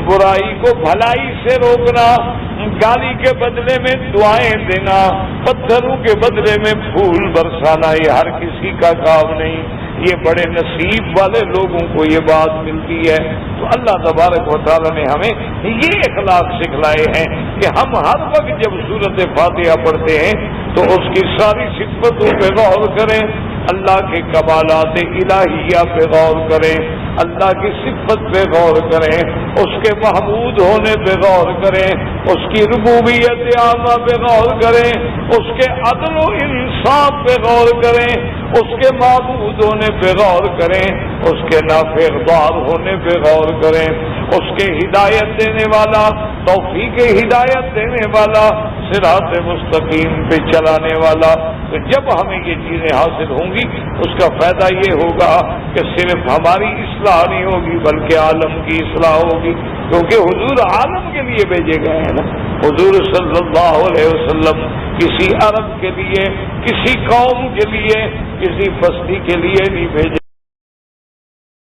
Speaker 2: برائی کو بھلائی سے روکنا، گالی کے بدلے میں دعائیں دینا، پتھروں کے بدلے میں پھول برسانا، یہ ہر کسی کا کام نہیں، یہ بڑے نصیب والے لوگوں کو یہ بات ملتی ہے۔ تو اللہ تبارک و تعالیٰ نے ہمیں یہ اخلاق سکھلائے ہیں کہ ہم ہر وقت جب سورت فاتحہ پڑھتے ہیں تو اس کی ساری صفتوں پہ غور کریں، اللہ کے کمالات الہیہ پہ غور کریں، اللہ کی صفت پہ غور کریں، اس کے محمود ہونے پہ غور کریں، اس کی ربوبیت عامہ پہ غور کریں، اس کے عدل و انصاف پہ غور کریں، اس کے معبود ہونے پہ غور کریں، اس کے نافع اقدار ہونے پہ غور کریں، اس کے ہدایت دینے والا، توفیق ہدایت دینے والا، صراط مستقیم پہ چلانے والا۔ تو جب ہمیں یہ چیزیں حاصل ہوں گی اس کا فائدہ یہ ہوگا کہ صرف ہماری اصلاح نہیں ہوگی بلکہ عالم کی اصلاح ہوگی، کیونکہ حضور عالم کے لیے بھیجے گئے ہیں نا۔ حضور صلی اللہ علیہ وسلم کسی عرب کے لیے، کسی قوم کے لیے، کسی بستی کے لیے نہیں بھیجے۔